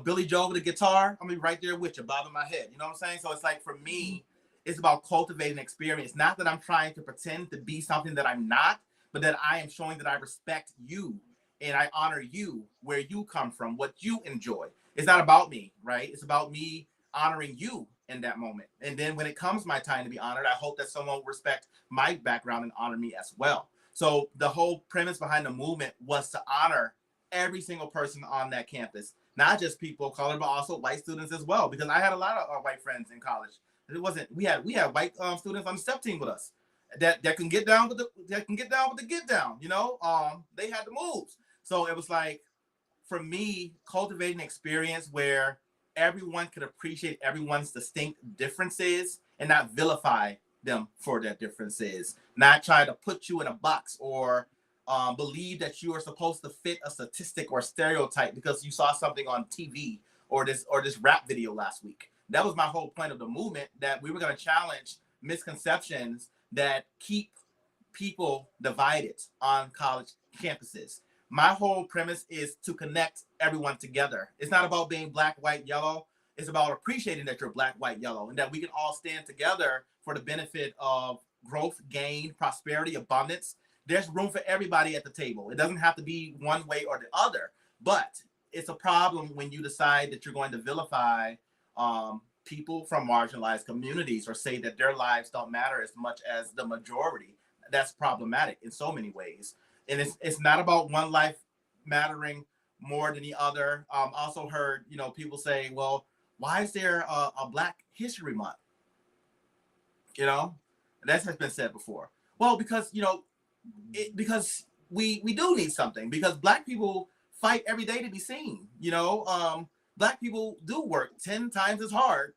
S3: Billy Joel with the guitar, I'm gonna be right there with you, bobbing my head. You know what I'm saying? So it's like, for me, it's about cultivating experience. Not that I'm trying to pretend to be something that I'm not, but that I am showing that I respect you and I honor you, where you come from, what you enjoy. It's not about me, right? It's about me honoring you in that moment. And then when it comes my time to be honored, I hope that someone will respect my background and honor me as well. So the whole premise behind the movement was to honor every single person on that campus, not just people of color, but also white students as well, because I had a lot of white friends in college. It wasn't we had white students on the step team with us that can get down with the get down. They had the moves. So it was like, for me, cultivating an experience where everyone could appreciate everyone's distinct differences and not vilify them for their differences, not try to put you in a box or believe that you are supposed to fit a statistic or stereotype because you saw something on TV or this rap video last week. That was my whole point of the movement, that we were going to challenge misconceptions that keep people divided on college campuses. My whole premise is to connect everyone together. It's not about being black, white, yellow. It's about appreciating that you're black, white, yellow, and that we can all stand together for the benefit of growth, gain, prosperity, abundance. There's room for everybody at the table. It doesn't have to be one way or the other, but it's a problem when you decide that you're going to vilify people from marginalized communities or say that their lives don't matter as much as the majority. That's problematic in so many ways. And it's not about one life mattering more than the other. Also heard, people say, well, why is there a Black History Month? That has been said before. Well, because, because we do need something, because Black people fight every day to be seen. Black people do work 10 times as hard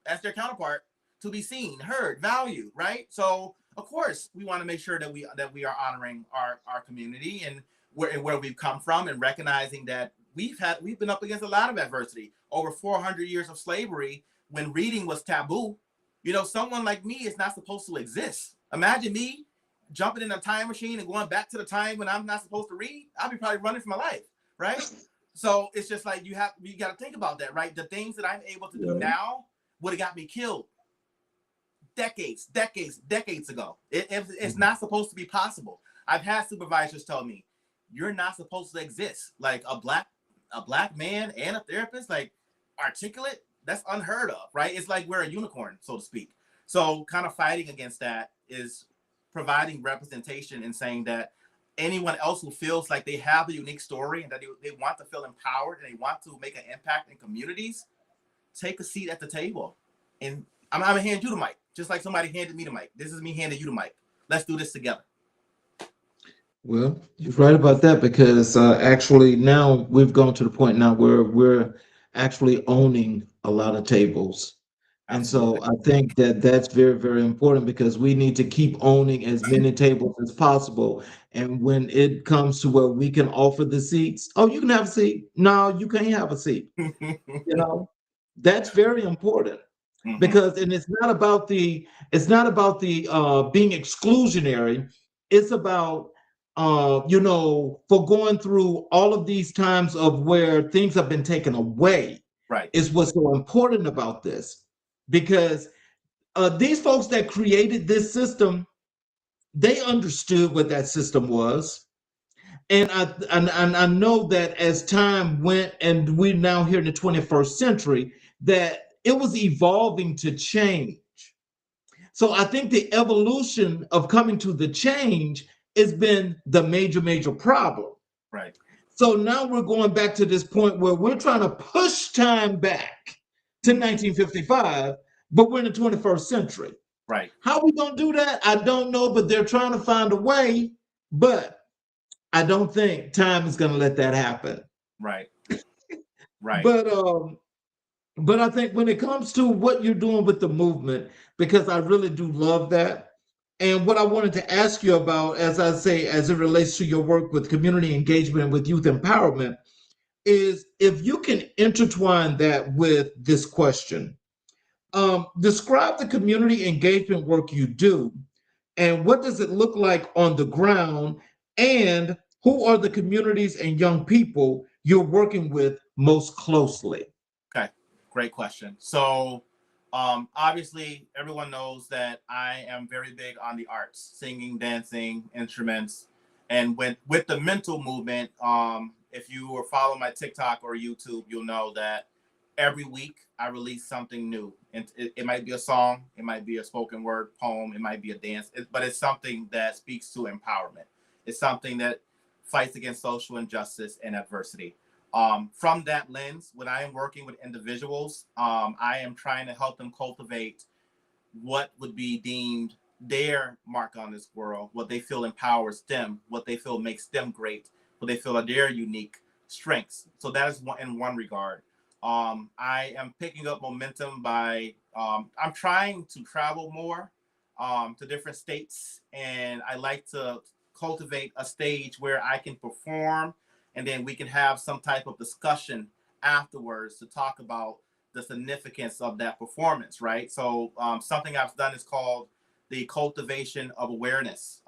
S3: as their counterpart to be seen, heard, valued, right? So of course we want to make sure that we are honoring our community and where we've come from, and recognizing that we've been up against a lot of adversity. Over 400 years of slavery, when reading was taboo. Someone like me is not supposed to exist. Imagine me jumping in a time machine and going back to the time when I'm not supposed to read. I'll be probably running for my life, right? So it's just like you got to think about that, right? The things that I'm able to do now would have got me killed decades ago. It's not supposed to be possible. I've had supervisors tell me, you're not supposed to exist. Like a black man and a therapist, like articulate, that's unheard of, right? It's like we're a unicorn, so to speak. So kind of fighting against that is providing representation and saying that anyone else who feels like they have a unique story and that they want to feel empowered and they want to make an impact in communities, take a seat at the table. And I'm going to hand you the mic, just like somebody handed me the mic. This is me handing you the mic. Let's do this together.
S2: Well, you're right about that because actually now we've gone to the point now where we're actually owning a lot of tables. And
S3: Absolutely.
S2: so I think that that's very, very important because we need to keep owning as many tables as possible. And when it comes to where we can offer the seats, oh, you can have a seat. No, you can't have a seat. You know, that's very important because, and it's not about the being exclusionary. It's about for going through all of these times of where things have been taken away.
S3: Right.
S2: Is what's so important about this because these folks that created this system, they understood what that system was. And I know that as time went and we're now here in the 21st century, that it was evolving to change. So I think the evolution of coming to the change has been the major, major problem.
S3: Right.
S2: So now we're going back to this point where we're trying to push time back to 1955, but we're in the 21st century.
S3: Right.
S2: How are we going to do that? I don't know, but they're trying to find a way. But I don't think time is going to let that happen.
S3: Right. Right.
S2: But I think when it comes to what you're doing with the movement, because I really do love that. And what I wanted to ask you about, as I say, as it relates to your work with community engagement and with youth empowerment, is if you can intertwine that with this question. Describe the community engagement work you do, and what does it look like on the ground, and who are the communities and young people you're working with most closely?
S3: Okay, great question. So, obviously, everyone knows that I am very big on the arts, singing, dancing, instruments, and with the mental movement. If you were following my TikTok or YouTube, you'll know that every week I release something new, and it might be a song, it might be a spoken word poem, it might be a dance, but it's something that speaks to empowerment. It's something that fights against social injustice and adversity. From that lens, when I am working with individuals, I am trying to help them cultivate what would be deemed their mark on this world, what they feel empowers them, what they feel makes them great, what they feel are their unique strengths. So that is one in one regard. I am picking up momentum by I'm trying to travel more to different states, and I like to cultivate a stage where I can perform and then we can have some type of discussion afterwards to talk about the significance of that performance, right? So something I've done is called the cultivation of awareness,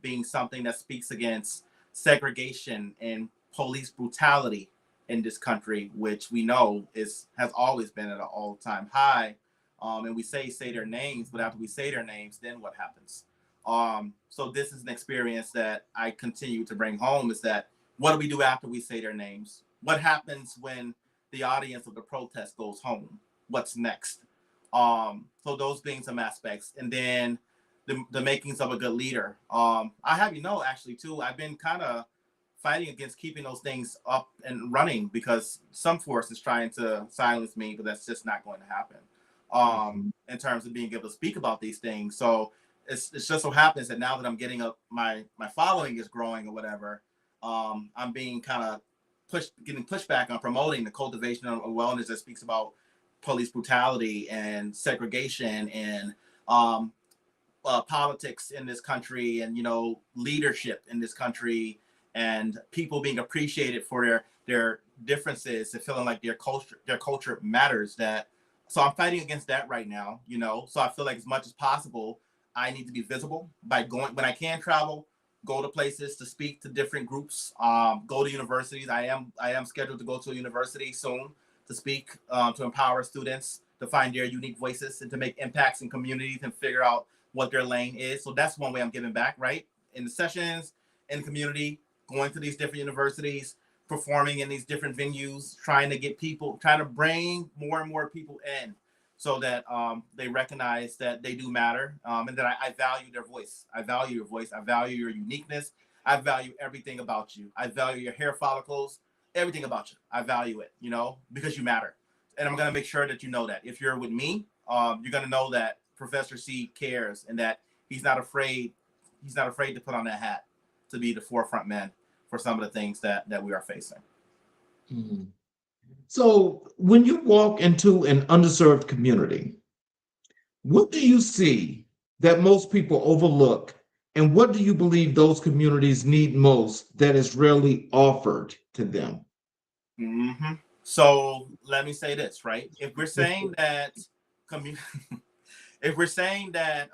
S3: being something that speaks against segregation and police brutality in this country, which we know has always been at an all-time high. And we say their names, but after we say their names, then what happens? So this is an experience that I continue to bring home, is that what do we do after we say their names? What happens when the audience of the protest goes home? What's next? So those being some aspects. And then the makings of a good leader. I have, actually, too, I've been kind of fighting against keeping those things up and running because some force is trying to silence me, but that's just not going to happen in terms of being able to speak about these things. So it's just so happens that now that I'm getting up, my following is growing or whatever, I'm being kind of getting pushback on promoting the cultivation of wellness that speaks about police brutality and segregation and politics in this country, and leadership in this country, and people being appreciated for their differences and feeling like their culture matters. So I'm fighting against that right now. So I feel like as much as possible, I need to be visible by going when I can travel. Go to places to speak to different groups, go to universities. I am scheduled to go to a university soon to speak, to empower students to find their unique voices and to make impacts in communities and figure out what their lane is. So that's one way I'm giving back, right? In the sessions, in the community, going to these different universities, performing in these different venues, trying to bring more and more people in so that they recognize that they do matter, and that I value their voice. I value your voice. I value your uniqueness. I value everything about you. I value your hair follicles, everything about you. I value it, because you matter. And I'm going to make sure that you know that. If you're with me, you're going to know that Professor C cares and that he's not afraid. He's not afraid to put on that hat to be the forefront man for some of the things that we are facing.
S2: Mhm. So when you walk into an underserved community, what do you see that most people overlook? And what do you believe those communities need most that is rarely offered to them?
S3: Mm-hmm. So let me say this, right? If we're saying that community, if we're saying that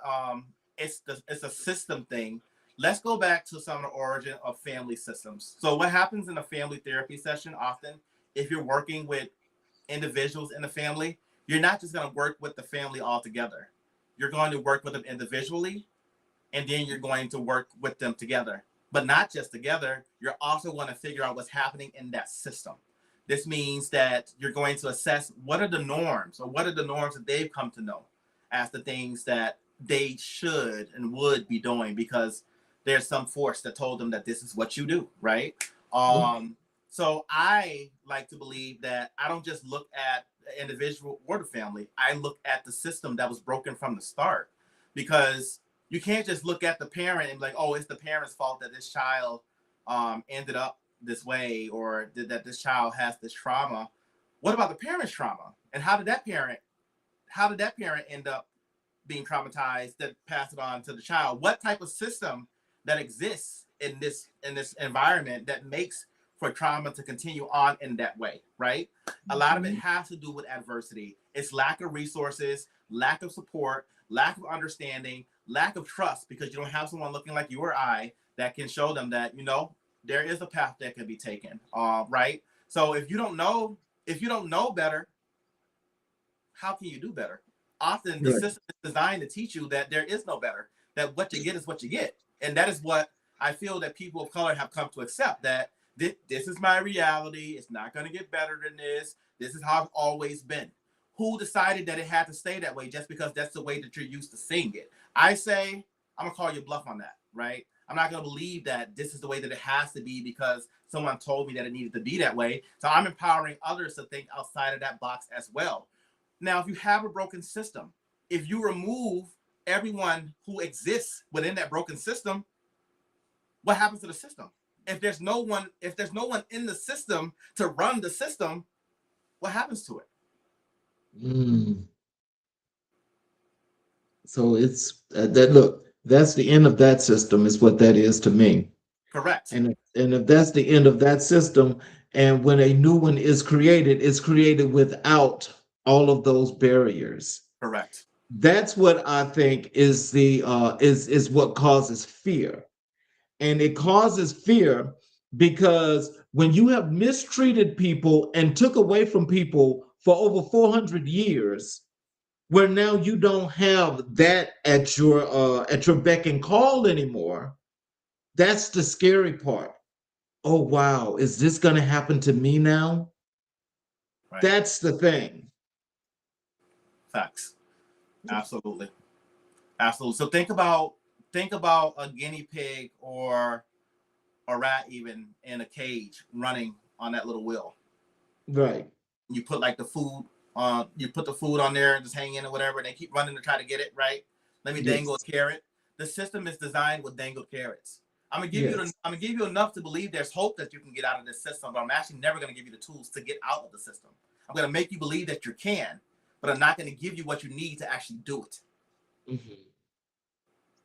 S3: it's a system thing, let's go back to some of the origin of family systems. So what happens in a family therapy session often, if you're working with individuals in the family, you're not just going to work with the family all together. You're going to work with them individually, and then you're going to work with them together. But not just together, you're also going to figure out what's happening in that system. This means that you're going to assess what are the norms, or what are the norms that they've come to know as the things that they should and would be doing, because there's some force that told them that this is what you do, right? So I like to believe that I don't just look at the individual or the family. I look at the system that was broken from the start, because you can't just look at the parent and be like, oh, it's the parent's fault that this child ended up this way, or that this child has this trauma. What about the parent's trauma? And how did that parent end up being traumatized that passed it on to the child? What type of system that exists in this environment that makes for trauma to continue on in that way, right? A lot of it has to do with adversity. It's lack of resources, lack of support, lack of understanding, lack of trust, because you don't have someone looking like you or I that can show them that, there is a path that can be taken, right? So if you don't know better, how can you do better? Often the system is designed to teach you that there is no better, that what you get is what you get. And that is what I feel that people of color have come to accept, that this is my reality. It's not going to get better than this. This is how it's always been. Who decided that it had to stay that way just because that's the way that you're used to seeing it? I say, I'm going to call you bluff on that, right? I'm not going to believe that this is the way that it has to be because someone told me that it needed to be that way. So I'm empowering others to think outside of that box as well. Now, if you have a broken system, if you remove everyone who exists within that broken system, what happens to the system? If there's no one in the system to run the system, what happens to it?
S2: So it's that look, that's the end of that system, is what that is to me.
S3: Correct.
S2: And if that's the end of that system, and when a new one is created, it's created without all of those barriers.
S3: Correct.
S2: That's what I think is the is what causes fear. And it causes fear because when you have mistreated people and took away from people for over 400 years, where now you don't have that at your beck and call anymore, that's the scary part. Oh wow, is this going to happen to me now?
S3: Right.
S2: That's the thing.
S3: Facts. Absolutely. Absolutely. So think about a guinea pig or a rat even in a cage running on that little wheel.
S2: Right.
S3: You put like the food on, there and just hang in or whatever, and they keep running to try to get it, right? Let me dangle a carrot. The system is designed with dangled carrots. I'm gonna give you enough to believe there's hope that you can get out of this system, but I'm actually never gonna give you the tools to get out of the system. I'm gonna make you believe that you can, but I'm not gonna give you what you need to actually do it.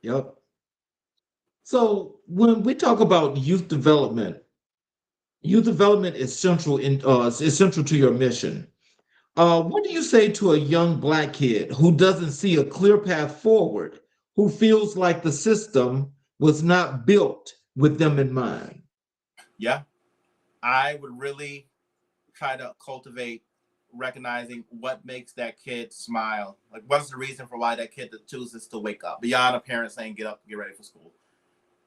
S2: Yep. So when we talk about youth development is central to your mission. What do you say to a young Black kid who doesn't see a clear path forward, who feels like the system was not built with them in mind?
S3: Yeah, I would really try to cultivate recognizing what makes that kid smile. Like, what's the reason for why that kid chooses to wake up beyond a parent saying, get up, get ready for school?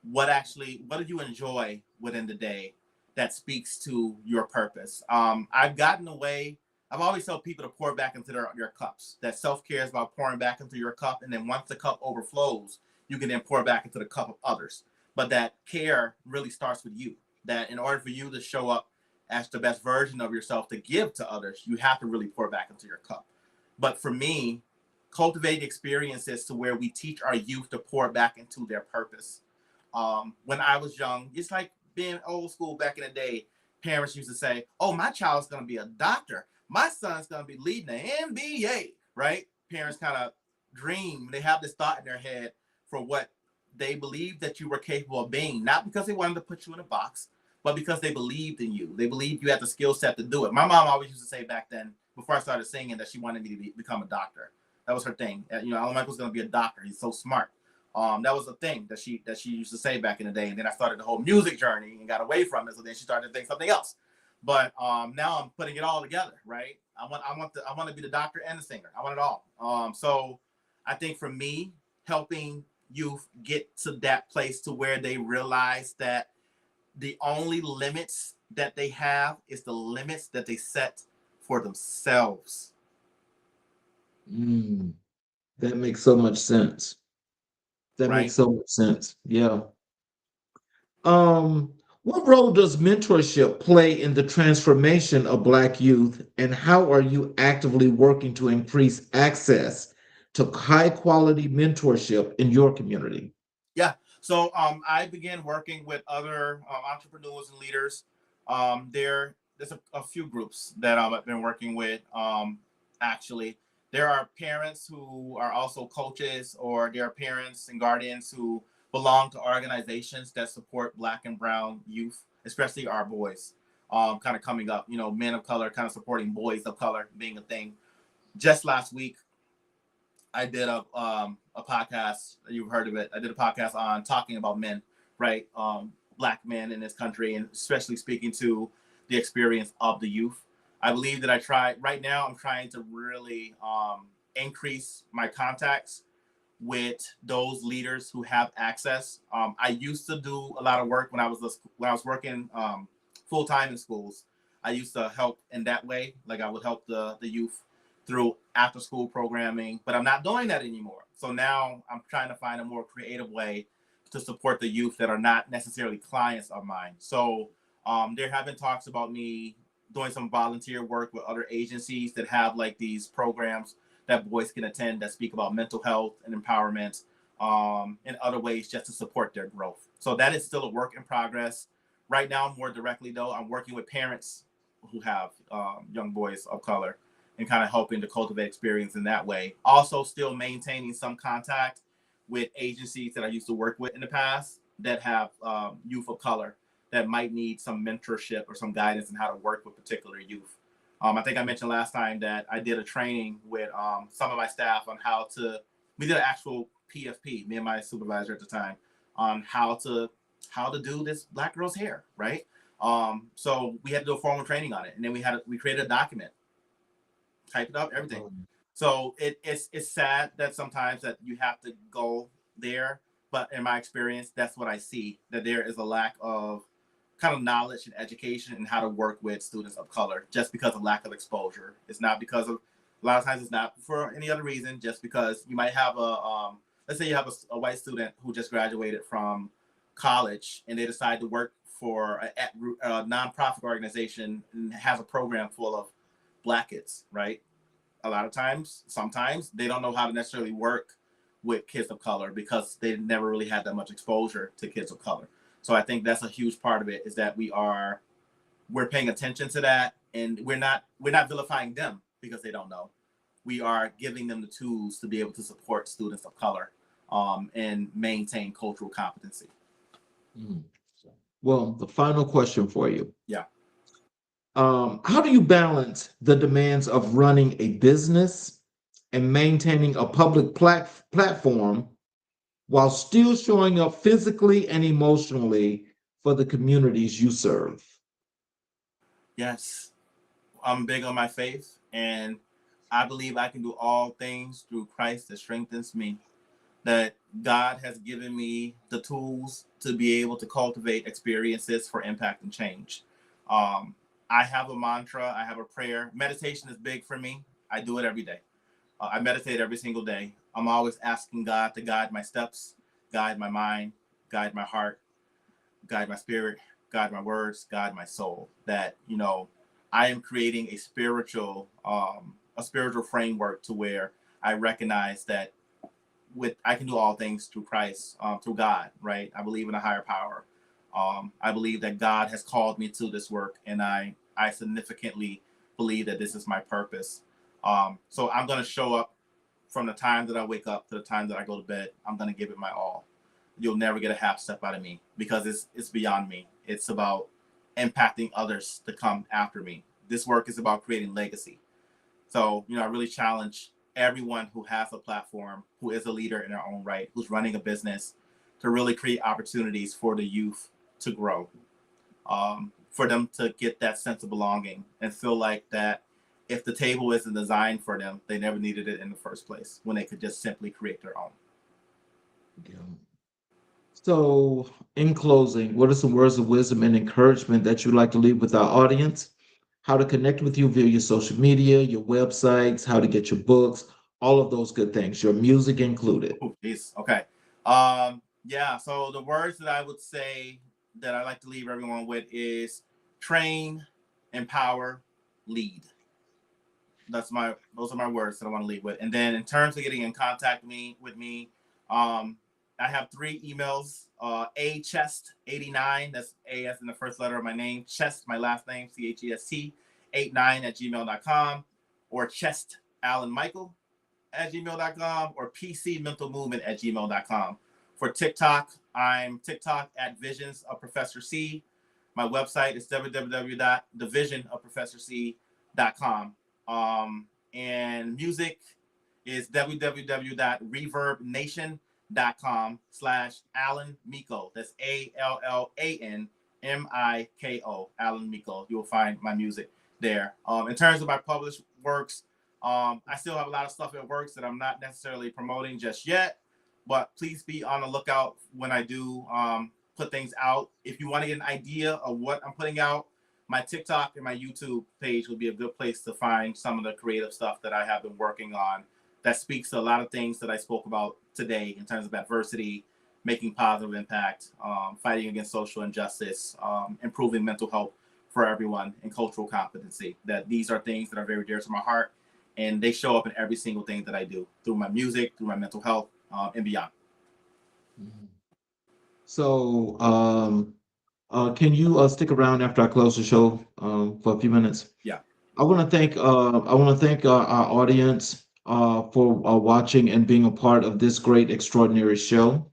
S3: What do you enjoy within the day that speaks to your purpose? I've always told people to pour back into your cups. That self-care is about pouring back into your cup. And then once the cup overflows, you can then pour back into the cup of others. but that care really starts with you. That in order for you to show up as the best version of yourself to give to others, you have to really pour back into your cup. But for me, cultivate experiences to where we teach our youth to pour back into their purpose. When I was young, it's like being old school back in the day. Parents used to say, "Oh, my child's going to be a doctor. My son's going to be leading the NBA," right? Parents kind of dream. They have this thought in their head for what they believed that you were capable of being, not because they wanted to put you in a box, but because they believed in you. They believed you had the skill set to do it. My mom always used to say back then, before I started singing, that she wanted me to become a doctor. That was her thing. You know, Alan Michael's going to be a doctor. He's so smart. That was a thing that she used to say back in the day. And then I started the whole music journey and got away from it. So then she started to think something else. But now I'm putting it all together, right? I want to be the doctor and the singer. I want it all. So I think for me, helping youth get to that place to where they realize that the only limits that they have is the limits that they set for themselves.
S2: That makes so much sense. That
S3: Right?
S2: makes so much sense. Yeah. What role does mentorship play in the transformation of Black youth, and how are you actively working to increase access to high quality mentorship in your community?
S3: Yeah. So I began working with other entrepreneurs and leaders. There's a few groups that I've been working with. Actually, there are parents who are also coaches, or there are parents and guardians who belong to organizations that support Black and Brown youth, especially our boys. Kind of coming up, men of color kind of supporting boys of color being a thing. Just last week, I did a podcast. You've heard of it. I did a podcast on talking about men, right? Black men in this country, and especially speaking to the experience of the youth. I believe that right now, I'm trying to really increase my contacts with those leaders who have access. I used to do a lot of work when I was working full time in schools. I used to help in that way. Like I would help the youth through after school programming, but I'm not doing that anymore. So now I'm trying to find a more creative way to support the youth that are not necessarily clients of mine. So there have been talks about me doing some volunteer work with other agencies that have like these programs that boys can attend that speak about mental health and empowerment, in other ways just to support their growth. So that is still a work in progress. Right now, more directly though, I'm working with parents who have young boys of color and kind of helping to cultivate experience in that way. Also still maintaining some contact with agencies that I used to work with in the past that have youth of color that might need some mentorship or some guidance in how to work with particular youth. I think I mentioned last time that I did a training with some of my staff on we did an actual PFP, me and my supervisor at the time, on how to do this Black girl's hair, right? So we had to do a formal training on it. And then we created a document, typed it up, everything. So it's sad that sometimes that you have to go there. But in my experience, that's what I see, that there is a lack of kind of knowledge and education and how to work with students of color just because of lack of exposure. It's not because of, a lot of times it's not for any other reason, just because you might have let's say you have a white student who just graduated from college and they decide to work for a nonprofit organization and has a program full of Black kids, right? A lot of times, sometimes they don't know how to necessarily work with kids of color because they never really had that much exposure to kids of color. So I think that's a huge part of it, is that we're paying attention to that, and we're not vilifying them because they don't know. We are giving them the tools to be able to support students of color and maintain cultural competency.
S2: Well, the final question for you.
S3: Yeah.
S2: How do you balance the demands of running a business and maintaining a public platform while still showing up physically and emotionally for the communities you serve?
S3: Yes, I'm big on my faith, and I believe I can do all things through Christ that strengthens me. That God has given me the tools to be able to cultivate experiences for impact and change. I have a mantra, I have a prayer. Meditation is big for me. I do it every day. I meditate every single day. I'm always asking God to guide my steps, guide my mind, guide my heart, guide my spirit, guide my words, guide my soul. That, you know, I am creating a spiritual framework to where I recognize that I can do all things through Christ, through God, right? I believe in a higher power. I believe that God has called me to this work, and I significantly believe that this is my purpose. So I'm going to show up from the time that I wake up to the time that I go to bed. I'm going to give it my all. You'll never get a half step out of me, because it's beyond me. It's about impacting others to come after me. This work is about creating legacy. So, you know, I really challenge everyone who has a platform, who is a leader in their own right, who's running a business, to really create opportunities for the youth to grow, for them to get that sense of belonging and feel like that if the table isn't designed for them, they never needed it in the first place, when they could just simply create their own.
S2: Yeah. So, in closing, what are some words of wisdom and encouragement that you'd like to leave with our audience? How to connect with you via your social media, your websites, how to get your books, all of those good things, your music included.
S3: Oh, geez. Okay. Yeah. So the words that I would say that I like to leave everyone with is train, empower, lead. Those are my words that I want to leave with. And then in terms of getting in contact with me, I have 3 emails. Chest89, that's A as in the first letter of my name, Chest, my last name, CHEST, 89@gmail.com, or Chest Alan Michael @gmail.com, or PCmentalmovement@gmail.com. For TikTok, I'm TikTok at Visions of Professor C. My website is www.thevisionofprofessorc.com. And music is www.reverbnation.com/Alan Miko. That's ALLANMIKO, Alan Miko. You'll find my music there. In terms of my published works, I still have a lot of stuff in works that I'm not necessarily promoting just yet, but please be on the lookout when I do put things out. If you want to get an idea of what I'm putting out, my TikTok and my YouTube page would be a good place to find some of the creative stuff that I have been working on that speaks to a lot of things that I spoke about today in terms of adversity, making positive impact, fighting against social injustice, improving mental health for everyone, and cultural competency. That these are things that are very dear to my heart, and they show up in every single thing that I do, through my music, through my mental health, and beyond.
S2: So, can you stick around after I close the show for a few minutes?
S3: Yeah.
S2: I want to thank our audience for watching and being a part of this great, extraordinary show.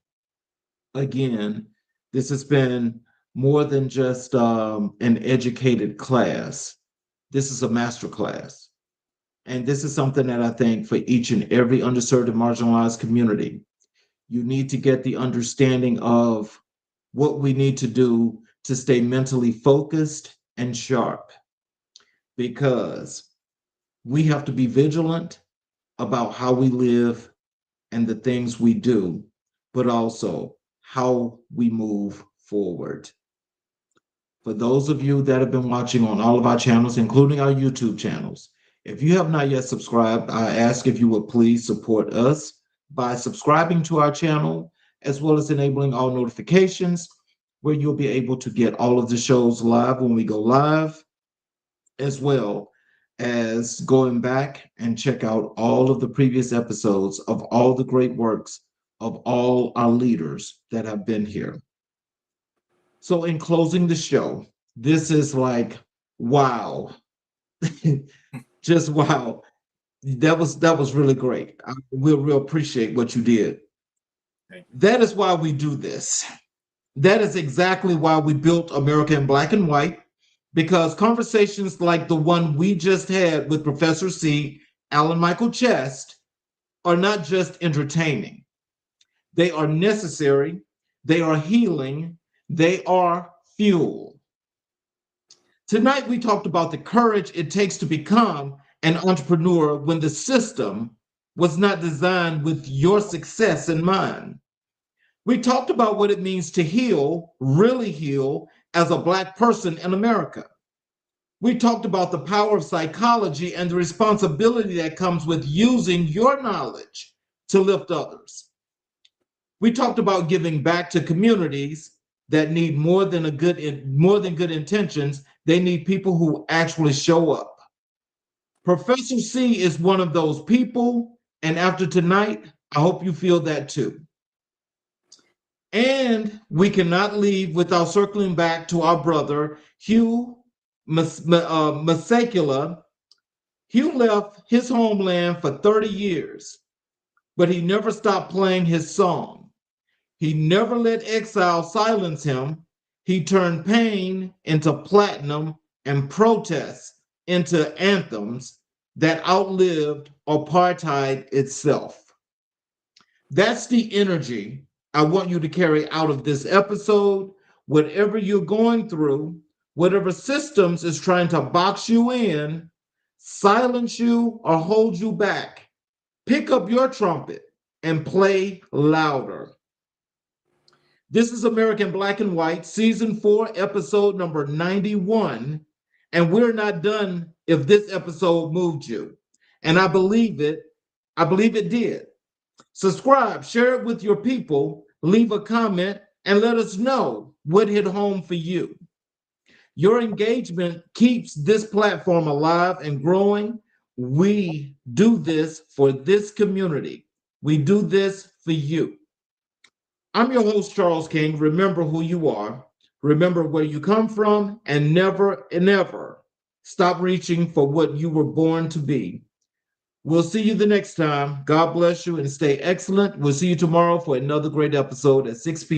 S2: Again, this has been more than just an educated class. This is a master class. And this is something that I think for each and every underserved and marginalized community, you need to get the understanding of what we need to do to stay mentally focused and sharp, because we have to be vigilant about how we live and the things we do, but also how we move forward. For those of you that have been watching on all of our channels, including our YouTube channels, if you have not yet subscribed, I ask if you would please support us by subscribing to our channel, as well as enabling all notifications, where you'll be able to get all of the shows live when we go live, as well as going back and check out all of the previous episodes of all the great works of all our leaders that have been here. So in closing the show, this is like, wow. Just wow. That was really great. We'll real appreciate what you did. That is why we do this. That is exactly why we built America in Black and White, because conversations like the one we just had with Professor C, Alan Michael Chest, are not just entertaining. They are necessary, they are healing, they are fuel. Tonight, we talked about the courage it takes to become an entrepreneur when the system was not designed with your success in mind. We talked about what it means to heal, really heal, as a Black person in America. We talked about the power of psychology and the responsibility that comes with using your knowledge to lift others. We talked about giving back to communities that need more than good intentions. They need people who actually show up. Professor C is one of those people, and after tonight, I hope you feel that too. And we cannot leave without circling back to our brother, Hugh Masekula. Hugh left his homeland for 30 years, but he never stopped playing his song. He never let exile silence him. He turned pain into platinum and protests into anthems that outlived apartheid itself. That's the energy I want you to carry out of this episode. Whatever you're going through, whatever systems is trying to box you in, silence you, or hold you back, pick up your trumpet and play louder. This is American Black and White, Season 4, Episode number 91. And we're not done if this episode moved you. And I believe it. I believe it did. Subscribe, share it with your people, leave a comment, and let us know what hit home for you. Your engagement keeps this platform alive and growing. We do this for this community. We do this for you. I'm your host, Charles King. Remember who you are. Remember where you come from, and never stop reaching for what you were born to be. We'll see you the next time. God bless you and stay excellent. We'll see you tomorrow for another great episode at 6 p.m.